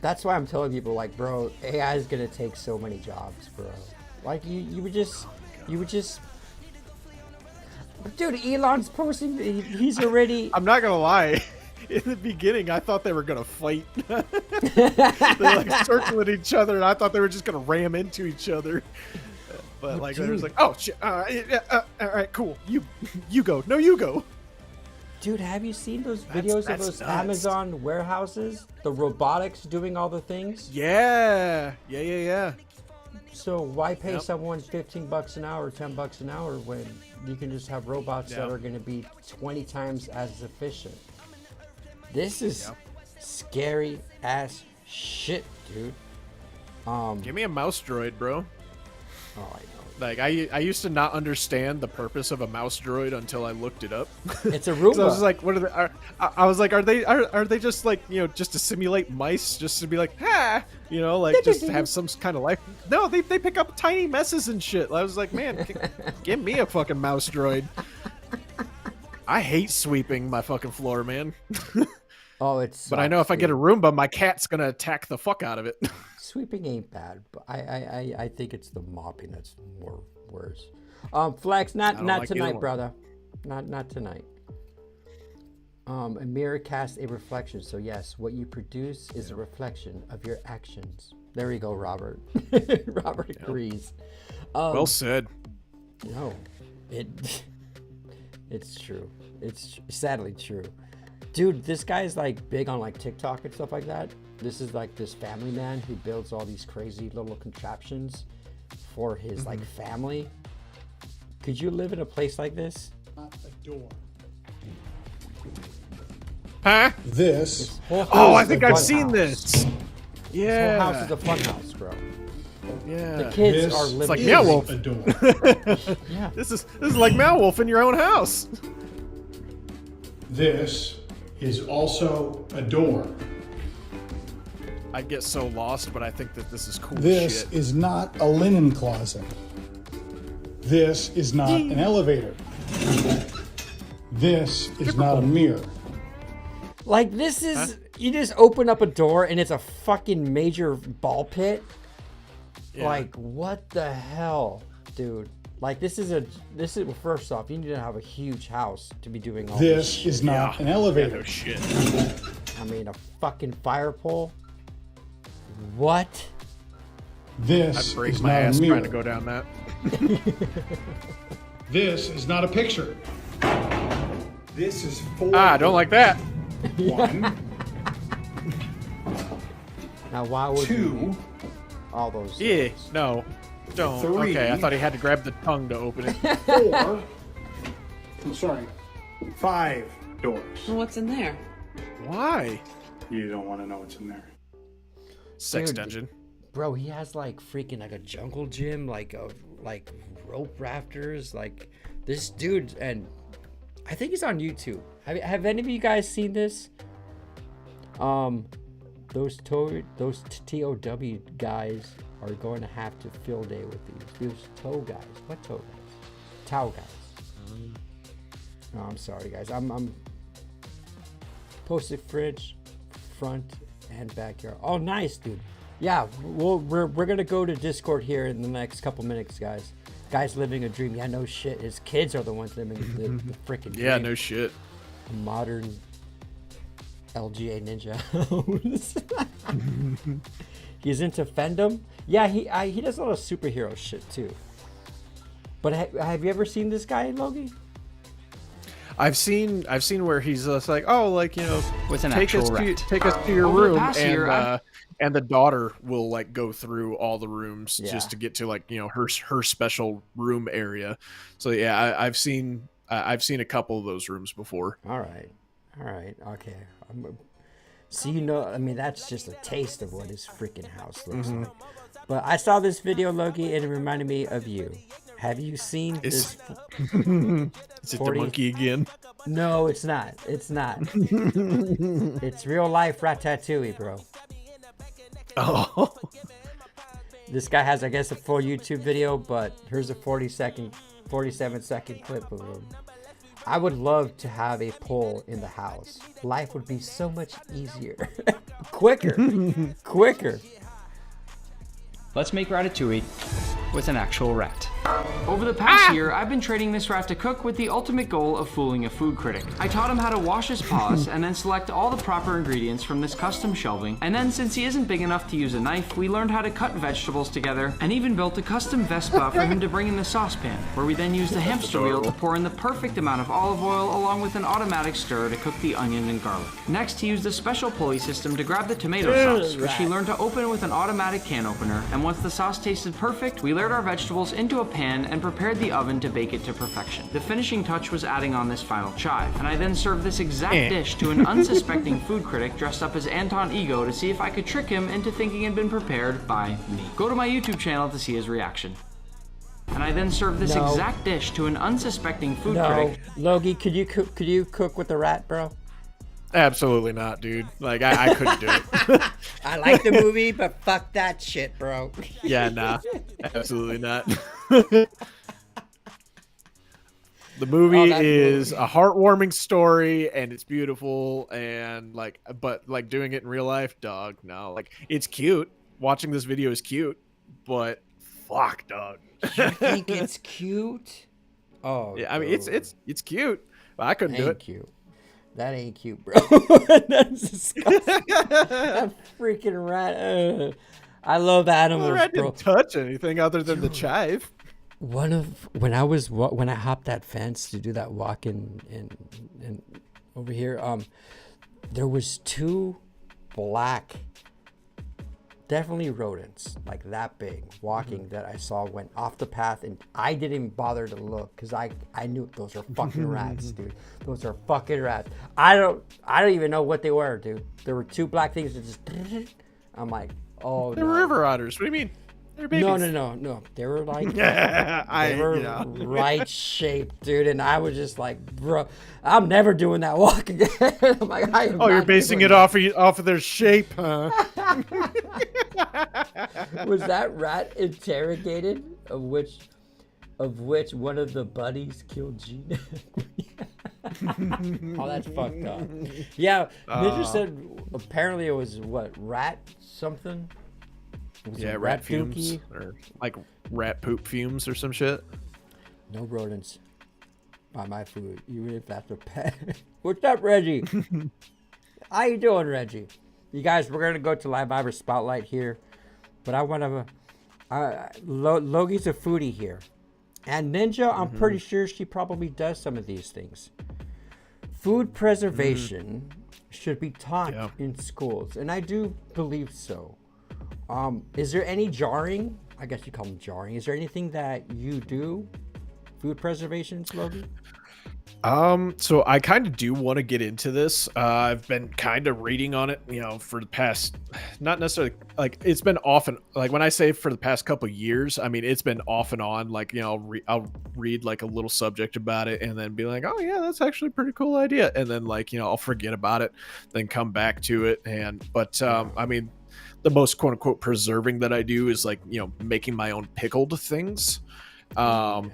S3: that's why I'm telling people, like, bro, AI is gonna take so many jobs, bro. Like, you would just, dude, Elon's posting, he's already.
S4: I'm not gonna lie. In the beginning, I thought they were gonna fight. They're like circling each other, and I thought they were just gonna ram into each other. But like, they was like, "Oh shit! All right, cool. You go. No, you go."
S3: Dude, have you seen those videos of those
S4: nuts.
S3: Amazon warehouses? The robotics doing all the things?
S4: Yeah.
S3: So why pay someone $15 an hour, $10 an hour when you can just have robots that are going to be 20 times as efficient? This is scary ass shit, dude.
S4: Give me a mouse droid, bro.
S3: Oh, I know.
S4: Like I used to not understand the purpose of a mouse droid until I looked it up.
S3: It's a Roomba.
S4: So I was like, what are they? I was like, are they just like, you know, just to simulate mice, just to be like, ha, you know, like just to have some kind of life? No, they pick up tiny messes and shit. I was like, man, give me a fucking mouse droid. I hate sweeping my fucking floor, man.
S3: Oh, it's.
S4: But I know if I get a Roomba, my cat's gonna attack the fuck out of it.
S3: Sweeping ain't bad, but I think it's the mopping that's more worse. Flex, not
S4: like
S3: tonight, brother. Not tonight. A mirror casts a reflection, so yes, what you produce is a reflection of your actions. There you go, Robert. Robert agrees.
S4: Well said.
S3: No, it's true. It's sadly true. Dude, this guy's like big on like TikTok and stuff like that. This is like this family man who builds all these crazy little contraptions for his like family. Could you live in a place like this?
S7: Not a door.
S4: Huh?
S7: This.
S4: Oh, I think I've seen this.
S3: This whole house
S4: Yeah.
S3: is a fun house, bro.
S4: Yeah.
S3: The kids
S7: This
S3: are living.
S4: It's like
S7: is
S4: Meow Wolf.
S7: a door.
S3: Yeah.
S4: This is like Meow Wolf in your own house.
S7: This is also a door.
S4: I get so lost, but I think that this is cool
S7: This
S4: shit.
S7: is not a linen closet. This is not an elevator. This is not a mirror.
S3: Like this is you just open up a door and it's a fucking major ball pit.
S4: Yeah.
S3: Like what the hell, dude? Like this is first off, you need to have a huge house to be doing all this.
S7: This is not an
S4: Yeah,
S7: elevator.
S4: no shit.
S3: I mean, a fucking fire pole. What?
S7: This
S4: I'd break
S7: is
S4: my
S7: not
S4: ass
S7: a mirror.
S4: trying to go down that.
S7: This is not a picture. This is four.
S4: I don't like that.
S7: One,
S3: Now, why would you
S7: two,
S3: need all those?
S4: Yeah, no. Don't.
S7: Three.
S4: Okay, I thought he had to grab the tongue to open it.
S7: four. I'm sorry. 5 doors.
S8: Well, what's in there?
S4: Why?
S7: You don't want to know what's in there.
S4: Sex
S3: Dude.
S4: dungeon.
S3: Bro, he has like freaking like a jungle gym, like rope rafters, like this dude, and I think he's on YouTube. Have any of you guys seen this? Those TOW guys are going to have to field day with these TOW guys. What TOW guys? TOW guys. No, I'm sorry, guys. I'm posted fridge, front and backyard. Oh, nice, dude. Yeah, we're gonna go to Discord here in the next couple minutes, guys. Guy's living a dream. Yeah, no shit. His kids are the ones living the freaking dream.
S4: Yeah, no shit.
S3: A modern LGA ninja. He's into fandom. Yeah, he does a lot of superhero shit too. But have you ever seen this guy, Logie?
S4: I've seen where he's just like, oh, like, you know,
S8: With an
S4: take us
S8: actual
S4: to
S8: rat.
S4: take us to your
S8: Over the
S4: room,
S8: past year,
S4: and the daughter will like go through all the rooms
S3: Yeah.
S4: just to get to like, you know, her special room area. So yeah, I've seen a couple of those rooms before.
S3: All right, okay. So you know, I mean, that's just a taste of what his freaking house looks like. But I saw this video, Loki, and it reminded me of you. Have you seen this?
S4: Is it
S3: 40
S4: the monkey again?
S3: No, it's not. It's not. It's real life Ratatouille, bro.
S4: Oh,
S3: This guy has, I guess, a full YouTube video, but here's a 47-second clip of him. I would love to have a pool in the house. Life would be so much easier. Quicker.
S8: Let's make Ratatouille with an actual rat. Over the past year, I've been training this rat to cook with the ultimate goal of fooling a food critic. I taught him how to wash his paws and then select all the proper ingredients from this custom shelving. And then, since he isn't big enough to use a knife, we learned how to cut vegetables together and even built a custom Vespa for him to bring in the saucepan, where we then used the hamster wheel to pour in the perfect amount of olive oil along with an automatic stir to cook the onion and garlic. Next, he used a special pulley system to grab the tomato sauce, which he learned to open with an automatic can opener. And once the sauce tasted perfect, we layered our vegetables into a pan and prepared the oven to bake it to perfection. The finishing touch was adding on this final chive, and I then served this exact dish to an unsuspecting food critic dressed up as Anton Ego to see if I could trick him into thinking it had been prepared by me. Go to my YouTube channel to see his reaction. And I then served this exact dish to an unsuspecting food critic.
S3: Logie, could you cook with the rat, bro?
S4: absolutely not, dude. Like I couldn't do it.
S3: I like the movie, but fuck that shit, bro.
S4: Yeah, nah, absolutely not. The movie is a heartwarming story and it's beautiful and but doing it in real life, dog, no. Like it's cute. Watching this video is cute, but fuck, dog.
S3: You think it's cute? Oh
S4: yeah, I mean it's cute. But I couldn't do it.
S3: Cute. That ain't cute, bro. That's disgusting. That freaking rat. I love animals,
S4: Well, the rat
S3: bro.
S4: didn't touch anything other than the chive.
S3: When I hopped that fence to do that walk in over here, there was two black, definitely rodents, like that big, walking that I saw went off the path, and I didn't bother to look because I knew those are fucking rats, dude. Those are fucking rats. I don't even know what they were, dude. There were two black things that just. I'm like, oh.
S4: They're river otters. What do you mean? They're babies.
S3: No. They were like, they were right shaped, dude. And I was just like, bro, I'm never doing that walk again. I'm like,
S4: you're basing it off of their shape, huh?
S3: Was that rat interrogated? Of which one of the buddies killed Gina? Oh, that's fucked up. Yeah, Ninja said apparently it was what, rat something?
S4: Yeah, rat fumes
S3: dookie?
S4: or like rat poop fumes or some shit.
S3: No rodents by my food, even if that's a pet. What's up, Reggie? How you doing, Reggie? You guys, we're gonna go to Live Viber Spotlight here, but I want to. Logie's a foodie here, and Ninja. I'm pretty sure she probably does some of these things. Food preservation should be taught in schools, and I do believe so. Is there any jarring? I guess you call them jarring. Is there anything that you do? Food preservation, Logan?
S4: So I kind of do want to get into this. I've been kind of reading on it, for the past, not necessarily like it's been off and like when I say for the past couple years, I mean it's been off and on. Like I'll read like a little subject about it and then be like, oh yeah, that's actually a pretty cool idea, and then I'll forget about it, then come back to it, but I mean. The most quote unquote preserving that I do is making my own pickled things. But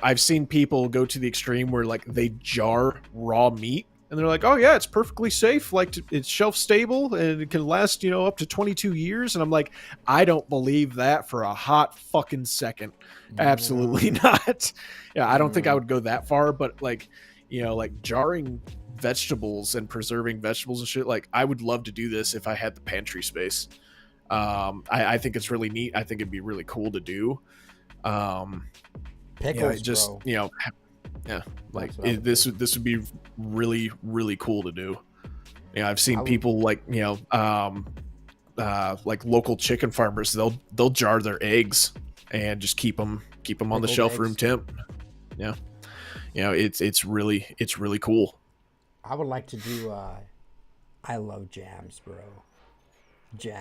S4: I've seen people go to the extreme where they jar raw meat and they're like, oh yeah, it's perfectly safe. It's shelf stable and it can last, up to 22 years. And I'm like, I don't believe that for a hot fucking second. Absolutely not. Yeah. I don't think I would go that far, but jarring vegetables and preserving vegetables and shit, I would love to do this if I had the pantry space. I think it's really neat. I think it'd be really cool to do.
S3: Pickles,
S4: just
S3: bro.
S4: Yeah, like
S3: That's what I would
S4: this would be really really cool to do. Yeah, I've seen people like like local chicken farmers. They'll jar their eggs and just keep them on the shelf room temp. Yeah, it's really cool.
S3: I would like to do. I love jams, bro.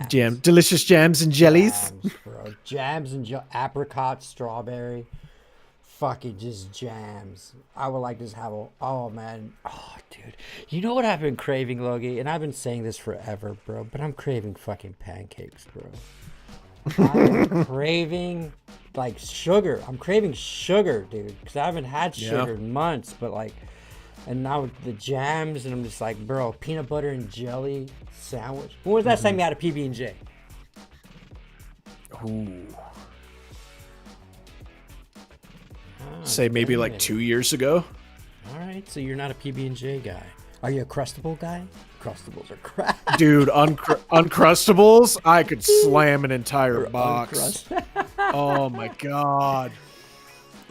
S4: Delicious jams and jellies.
S3: Jams, bro. Jams and apricot, strawberry. Fucking just jams. I would like to just have oh man. Oh, dude. You know what I've been craving, Logie? And I've been saying this forever, bro. But I'm craving fucking pancakes, bro. I'm craving like sugar. I'm craving sugar, dude. Because I haven't had sugar in months. But like, and now with the jams, and I'm just like, bro, peanut butter and jelly sandwich. When was that time you had a PB&J?
S4: Ooh. Say maybe like 2 years ago.
S3: All right, so you're not a PB&J guy. Are you a Crustable guy? Crustables are crap.
S4: Dude, Uncrustables, I could slam an entire box. Oh my god.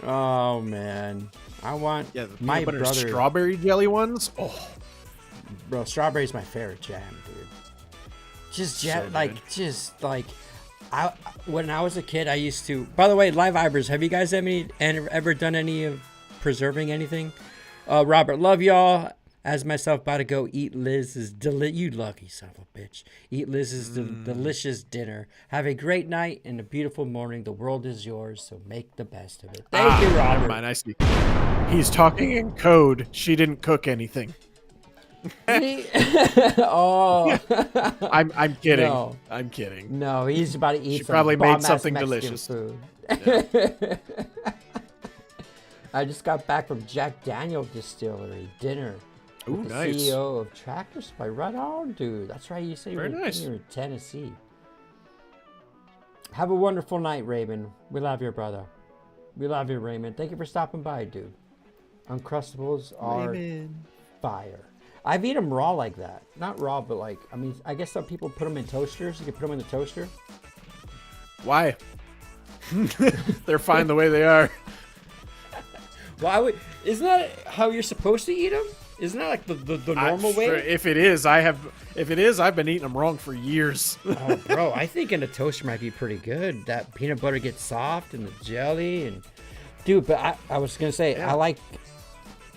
S3: Oh man, I want my brother
S4: strawberry jelly ones. Oh,
S3: bro, strawberry's my favorite jam, dude. Just jam, when I was a kid, I used to. By the way, Live Ibers, have you guys ever done any of preserving anything? Robert, love y'all. As myself, about to go eat Liz's you lucky son of a bitch. Eat Liz's delicious dinner. Have a great night and a beautiful morning. The world is yours, so make the best of it. Thank you, Robert.
S4: Never mind, I see. He's talking in code. She didn't cook anything.
S3: Oh,
S4: I'm kidding.
S3: No.
S4: I'm kidding.
S3: No, he's about to eat.
S4: She
S3: some
S4: probably made
S3: bomb-ass
S4: something
S3: Mexican
S4: delicious.
S3: Food.
S4: Yeah.
S3: I just got back from Jack Daniel Distillery dinner.
S4: Ooh,
S3: with the
S4: nice.
S3: CEO of Tractor Supply. Right on, dude. That's right. You say you're
S4: nice.
S3: in Tennessee. Have a wonderful night, Raymond. We love you, brother. We love you, Raymond. Thank you for stopping by, dude. Uncrustables are fire. I've eaten them raw like that. Not raw, but like, I mean, I guess some people put them in toasters. You can put them in the toaster.
S4: Why? They're fine the way they are.
S3: Why would? Isn't that how you're supposed to eat them? Isn't that like the normal way?
S4: If it is, I've been eating them wrong for years.
S3: Oh, bro, I think in a toaster might be pretty good. That peanut butter gets soft and the jelly and, dude. But I was gonna say I like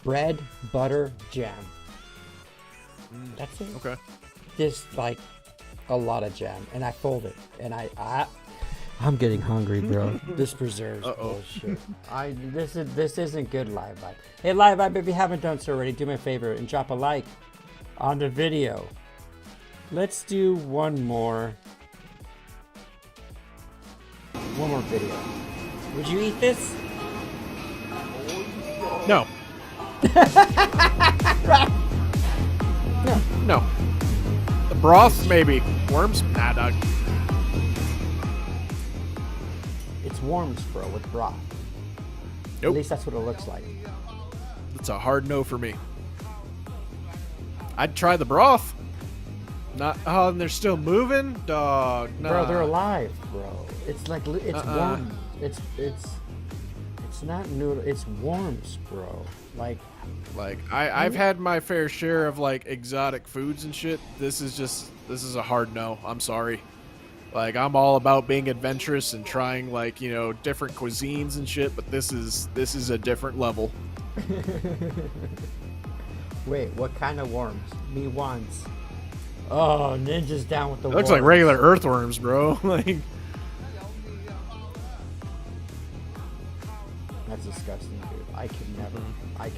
S3: bread, butter, jam. That's it.
S4: Okay.
S3: Just like a lot of jam, and I fold it, and I'm getting hungry, bro. This preserves bullshit. This isn't good, Live Vibe. Hey, Live Vibe, if you haven't done so already, do me a favor and drop a like on the video. Let's do one more video. Would you eat this?
S4: No. No. The broth, maybe. Worms? Nah, dog.
S3: It's worms, bro, with broth.
S4: Nope.
S3: At least that's what it looks like.
S4: It's a hard no for me. I'd try the broth. Not. Oh, and they're still moving, dog. Nah.
S3: Bro, they're alive, bro. It's like it's worms. It's not noodle. It's worms, bro. Like
S4: I've had my fair share of like exotic foods and shit. This is a hard no. I'm sorry. Like, I'm all about being adventurous and trying like, different cuisines and shit, but this is a different level.
S3: Wait, what kind of worms? Me once. Oh, Ninja's down with the worms.
S4: It looks like regular earthworms, bro. Like,
S3: that's disgusting, dude. I could never. I'd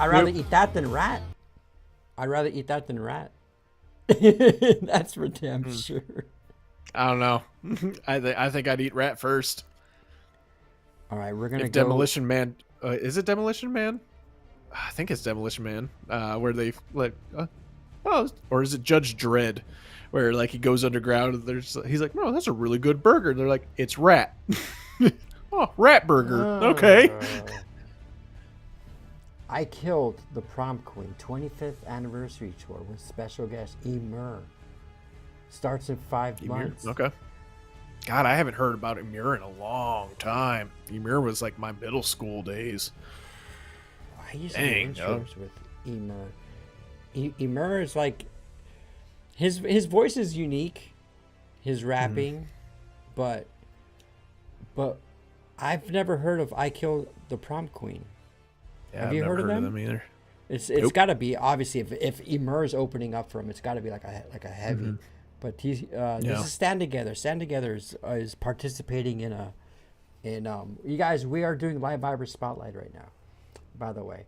S3: rather eat that than rat. That's for damn sure.
S4: I don't know. I think I'd eat rat first.
S3: All right, we're gonna go.
S4: Demolition Man. Is it Demolition Man? I think it's Demolition Man. Where they like, or is it Judge Dredd, where like he goes underground and he's like, no, that's a really good burger. And they're like, it's rat. Oh, rat burger. Okay.
S3: I killed the Prom Queen 25th anniversary tour with special guest Emer. Starts in 5 months.
S4: Okay. God, I haven't heard about Ymir in a long time. Ymir was like my middle school days.
S3: I used to do intros with Ymir. Ymir is like his voice is unique, his rapping, but I've never heard of I Killed the Prom Queen.
S4: Yeah,
S3: Have you heard of them
S4: either?
S3: It's got to be, obviously, if Ymir is opening up for him, it's got to be like a heavy. But he's this is Stand Together. Stand Together is participating in you guys, we are doing Live Viber Spotlight right now, by the way.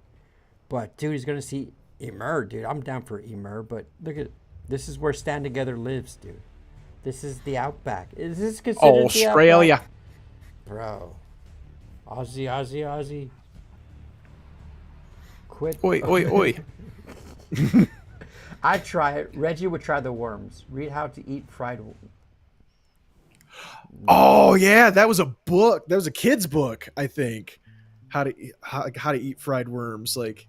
S3: But dude, he's gonna see Ymir, dude. I'm down for Ymir, but look at this is where Stand Together lives, dude. This is the Outback. Is this considered
S4: Australia?
S3: The Outback? Bro, Aussie. Quit.
S4: Oi.
S3: I'd try it. Reggie would try the worms. Read how to eat fried.
S4: Oh yeah, that was a book. That was a kid's book, I think. How to eat fried worms. Like,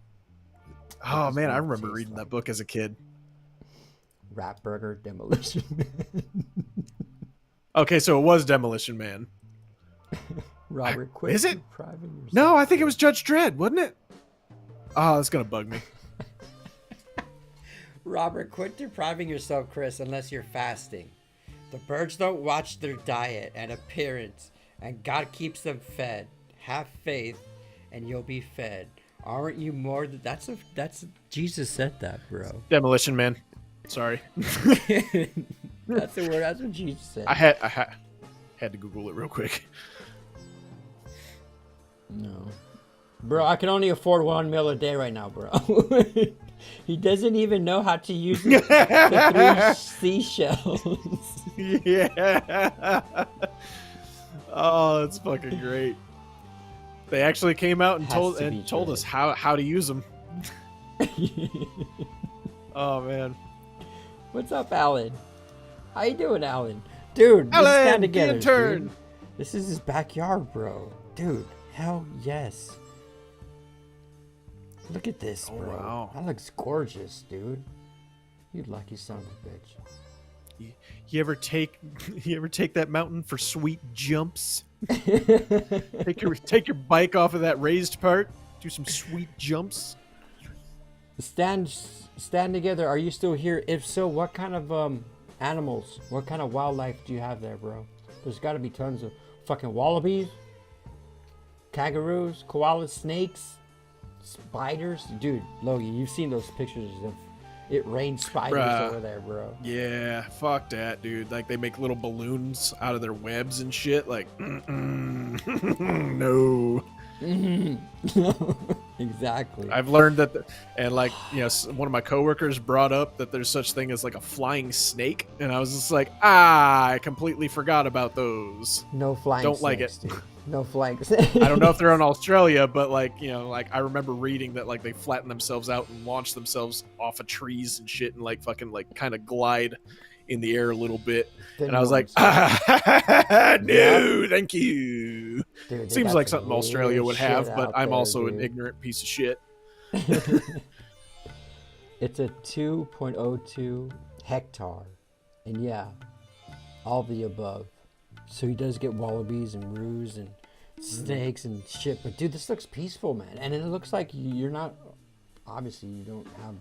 S4: oh man, I remember reading that book as a kid.
S3: Rat Burger Demolition Man.
S4: Okay, so it was Demolition Man.
S3: Robert, quit.
S4: Is it?
S3: Depriving yourself.
S4: No, I think it was Judge Dredd, wasn't it? Oh, that's gonna bug me.
S3: Robert, quit depriving yourself, Chris, unless you're fasting. The birds don't watch their diet and appearance, and God keeps them fed. Have faith, and you'll be fed. Aren't you more than that's Jesus said that, bro.
S4: Demolition Man. Sorry.
S3: That's the word. That's what Jesus said.
S4: I had to Google it real quick.
S3: No, bro, I can only afford 1 meal a day right now, bro. He doesn't even know how to use the 3 seashells.
S4: Yeah. Oh, that's fucking great. They actually came out and told us how to use them. Oh man.
S3: What's up, Alan? How you doing, Alan? Dude, let's stand together. Dude. This is his backyard, bro. Dude, hell yes. Look at this, bro. Wow. That looks gorgeous, dude. You lucky son of a bitch.
S4: You ever take that mountain for sweet jumps? take your bike off of that raised part. Do some sweet jumps.
S3: Stand together. Are you still here? If so, what kind of animals, what kind of wildlife do you have there, bro? There's got to be tons of fucking wallabies, kangaroos, koalas, snakes, spiders. Dude, Logan, you've seen those pictures of it rains spiders over there, bro.
S4: Yeah, fuck that, dude. Like, they make little balloons out of their webs and shit. Like, no.
S3: Exactly.
S4: I've learned that, one of my coworkers brought up that there's such thing as like a flying snake, and I was just like, I completely forgot about those.
S3: No flying.
S4: Don't
S3: snakes,
S4: like it.
S3: Dude. No flying.
S4: I don't know if they're in Australia, but I remember reading that like they flatten themselves out and launch themselves off of trees and shit, and like fucking like kind of glide in the air a little bit. And I was like, no, thank you. Dude, seems like something Australia would have, but I'm also an ignorant piece of shit.
S3: It's a 2.02 hectare, and yeah, all the above. So he does get wallabies and roos and snakes and shit. But dude, this looks peaceful, man. And it looks like you're not, obviously you don't have,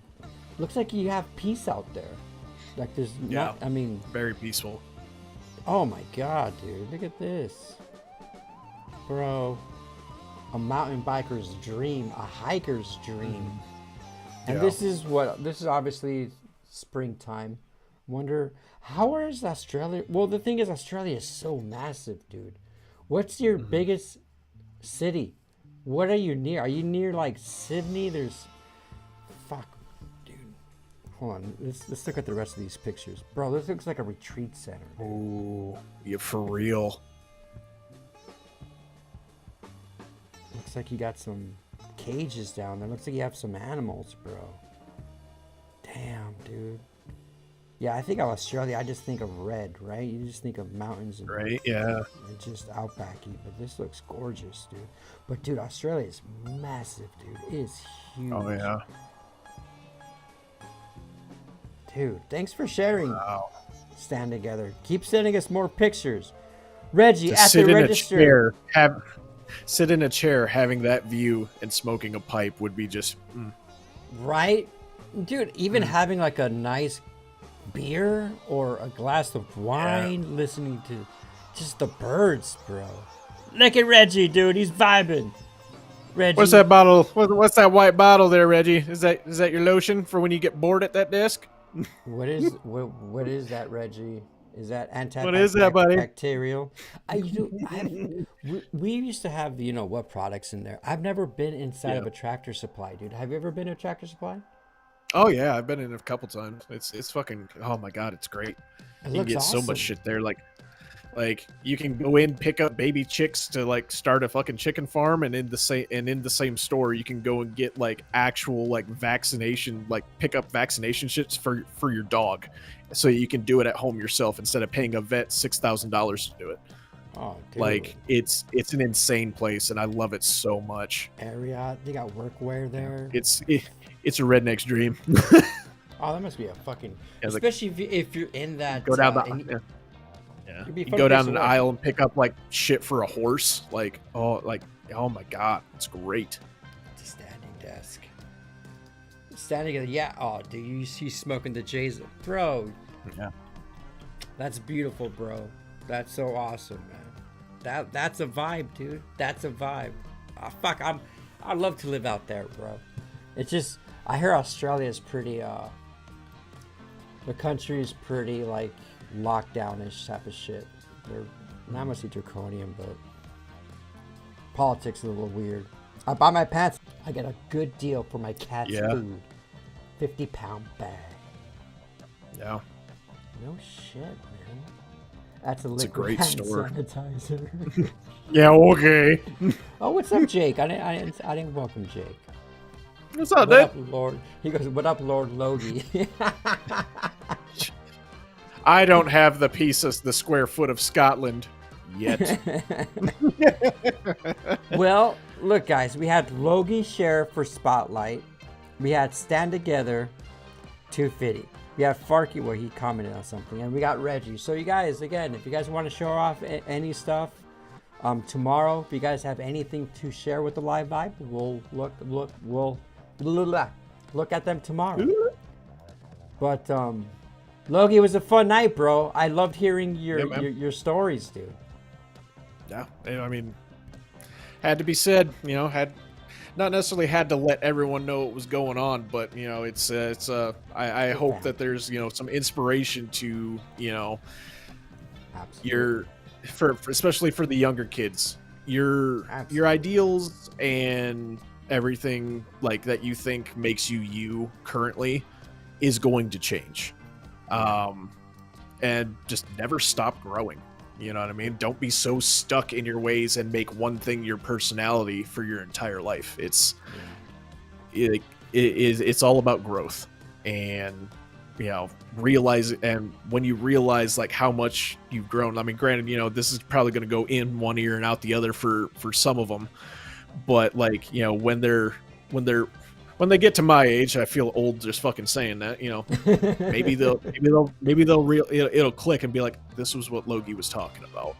S3: looks like you have peace out there. Like there's not, I mean.
S4: Very peaceful.
S3: Oh my God, dude. Look at this. Bro. A mountain biker's dream. A hiker's dream. And this is obviously springtime. Wonder, how is Australia? Well, the thing is, Australia is so massive, dude. What's your biggest city? What are you near? Are you near like Sydney? There's, fuck, dude. Hold on, let's look at the rest of these pictures, bro. This looks like a retreat center.
S4: Oh, yeah, for real.
S3: Looks like you got some cages down there. Looks like you have some animals, bro. Damn, dude. Yeah, I think of Australia, I just think of red, right? You just think of mountains and
S4: yeah,
S3: and just outbacky. But this looks gorgeous, dude. But dude, Australia is massive, dude. It is huge.
S4: Oh yeah.
S3: Dude, thanks for sharing.
S4: Wow.
S3: Stand together. Keep sending us more pictures. Reggie
S4: To
S3: at
S4: sit
S3: the
S4: in
S3: register.
S4: sit in a chair, having that view and smoking a pipe would be just.
S3: Right? Dude, even having like a nice beer or a glass of wine, listening to just the birds, bro. Look at Reggie, dude. He's vibing. Reggie.
S4: What's that bottle? What's that white bottle there, Reggie? Is that your lotion for when you get bored at that desk?
S3: What is that, Reggie? Is that
S4: What is that, buddy?
S3: antibacterial? We used to have, you know, what products in there. I've never been inside of a Tractor Supply, dude. Have you ever been to a Tractor Supply?
S4: Oh yeah, I've been in a couple times. It's fucking. Oh my god, it's great. You can get so
S3: awesome.
S4: much shit there. Like you can go in, pick up baby chicks to like start a fucking chicken farm, and in the same store you can go and get like actual like vaccination, like pick up vaccination shits for your dog, so you can do it at home yourself instead of paying a vet $6,000 to do it.
S3: Oh, dude.
S4: Like it's an insane place, and I love it so much.
S3: Area, they got workwear there.
S4: It's a redneck's dream.
S3: Oh, that must be a fucking.
S4: Yeah, like,
S3: especially if you're in that.
S4: go down the.
S3: and
S4: Yeah.
S3: it'd be a
S4: You
S3: fun
S4: go
S3: place
S4: down
S3: to
S4: an
S3: work.
S4: aisle and pick up like shit for a horse. Like oh my god, it's great.
S3: It's a standing desk. Standing, yeah. Oh, dude, you see smoking the J's, bro.
S4: Yeah.
S3: That's beautiful, bro. That's so awesome, man. That's a vibe, dude. That's a vibe. Oh, fuck, I'd love to live out there, bro. It's just I hear Australia is pretty. The country is pretty like lockdown-ish type of shit. They're not mostly draconian, but politics is a little weird. I buy my pants. I get a good deal for my cat's food. 50-pound bag.
S4: Yeah.
S3: No shit, man. That's a liquid
S4: great
S3: hand
S4: store.
S3: sanitizer.
S4: Yeah. Okay.
S3: Oh, what's up, Jake? I didn't welcome Jake.
S4: What's up,
S3: What
S4: dude?
S3: up, Lord? He goes, "What up, Lord Logie?"
S4: I don't have the the square foot of Scotland yet.
S3: Well, look, guys, we had Logie share for Spotlight. We had Stand Together, 250. We have Farky where he commented on something, and we got Reggie. So you guys, again, if you guys want to show off any stuff, tomorrow, if you guys have anything to share with the live vibe, we'll look at them tomorrow. But Logie, it was a fun night, bro. I loved hearing your stories, dude.
S4: Yeah, I mean, had to be said. You know, not necessarily had to let everyone know what was going on, but you know, I hope that there's some inspiration to
S3: Absolutely.
S4: especially for the younger kids, your ideals and everything like that you think makes you currently is going to change, and just never stop growing. You know what I mean? Don't be so stuck in your ways and make one thing your personality for your entire life. It's all about growth, and realize, and when you realize like how much you've grown. I mean, granted, this is probably going to go in one ear and out the other for some of them, but like when they get to my age, I feel old just fucking saying that. Maybe it'll click and be like, this was what Logie was talking about.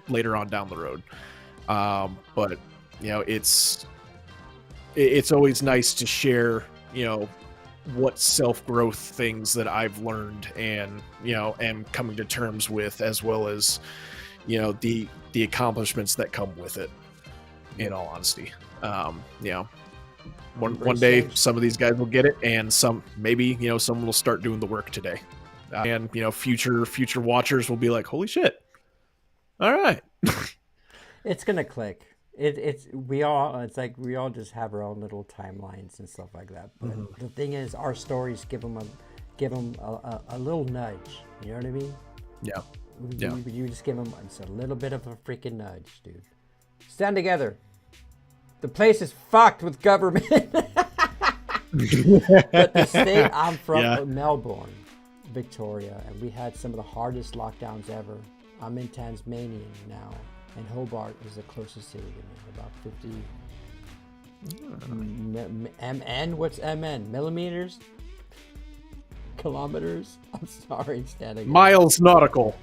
S4: Later on down the road. But it's always nice to share what self-growth things that I've learned and am coming to terms with, as well as the accomplishments that come with it, in all honesty. One day some of these guys will get it, and maybe someone will start doing the work today, and future watchers will be like, holy shit, all right.
S3: It's gonna click. We all just have our own little timelines and stuff like that. But the thing is, our stories give them a little nudge. You know what I mean?
S4: Yeah.
S3: You just give them a little bit of a freaking nudge, dude. Stand together. The place is fucked with government. But the state I'm from, Melbourne, Victoria, and we had some of the hardest lockdowns ever. I'm in Tasmania now. And Hobart is the closest city to me, about 50 MN. What's MN? Millimeters? kilometers. I'm sorry, standing.
S4: Miles nautical.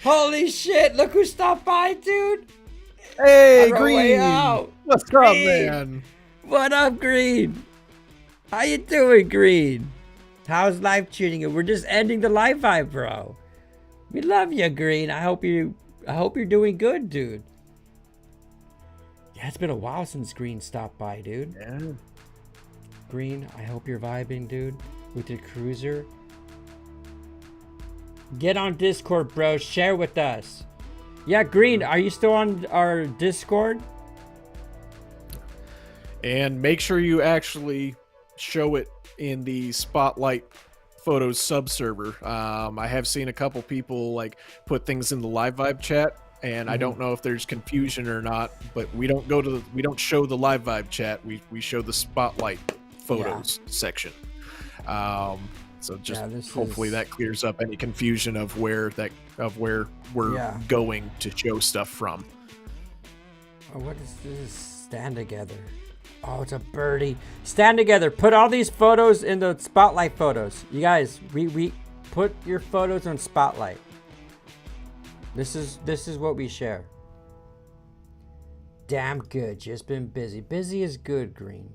S3: Holy shit! Look who stopped by, dude.
S4: Hey,
S3: On our way
S4: Green.
S3: out.
S4: What's up,
S3: Green.
S4: man?
S3: What up, Green? How you doing, Green? How's life treating you? We're just ending the live vibe, bro. We love you, Green. I hope you're doing good, dude. Yeah, it's been a while since Green stopped by, dude.
S4: Yeah.
S3: Green, I hope you're vibing, dude, with your cruiser. Get on Discord, bro. Share with us. Yeah, Green, are you still on our Discord?
S4: And make sure you actually show it in the Spotlight Photos subserver. I have seen a couple people like put things in the live vibe chat, and I don't know if there's confusion or not, but we don't show the live vibe chat. We show the Spotlight Photos section. So just hopefully that clears up any confusion of where we're going to show stuff from.
S3: Oh, what is this? Stand together. Oh, it's a birdie. Stand together. Put all these photos in the Spotlight photos. You guys, we put your photos on Spotlight. This is what we share. Damn good. Just been busy. Busy is good, Green.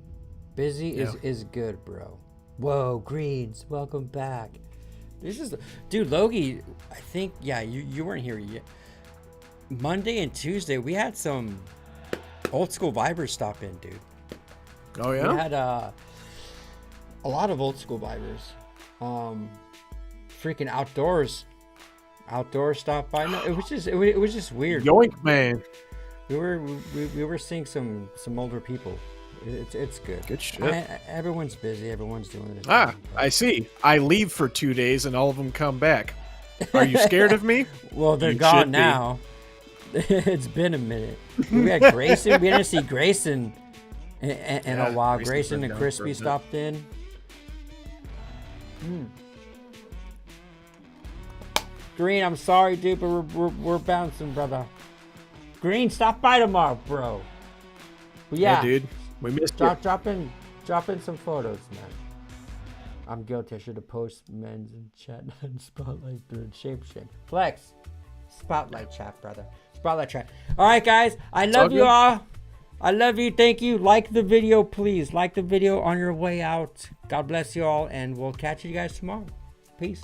S3: Busy is good, bro. Whoa, Greens, welcome back. This is dude, Logie. I think you weren't here yet. Monday and Tuesday we had some old school vibers stop in, dude.
S4: Oh yeah.
S3: We had a lot of old school vibers. Freaking outdoors stopped by. No, it was just weird.
S4: Yoink, man.
S3: We were seeing some older people. It's good.
S4: Good shit.
S3: Everyone's busy. Everyone's doing it.
S4: I see. I leave for 2 days and all of them come back. Are you scared of me?
S3: Well, they're gone now. It's been a minute. We had Grayson. We didn't see Grayson in a while. Grayson and Crispy stopped in. Green, I'm sorry, dude, but we're bouncing, brother. Green, stop by tomorrow, bro. But yeah,
S4: dude. We missed you.
S3: Drop in some photos, man. I'm guilty. I should have posted men's in chat and Spotlight through shape. Flex. Spotlight chat, brother. Spotlight chat. All right, guys. I love you all. I love you. Thank you. Like the video, please. Like the video on your way out. God bless you all, and we'll catch you guys tomorrow. Peace.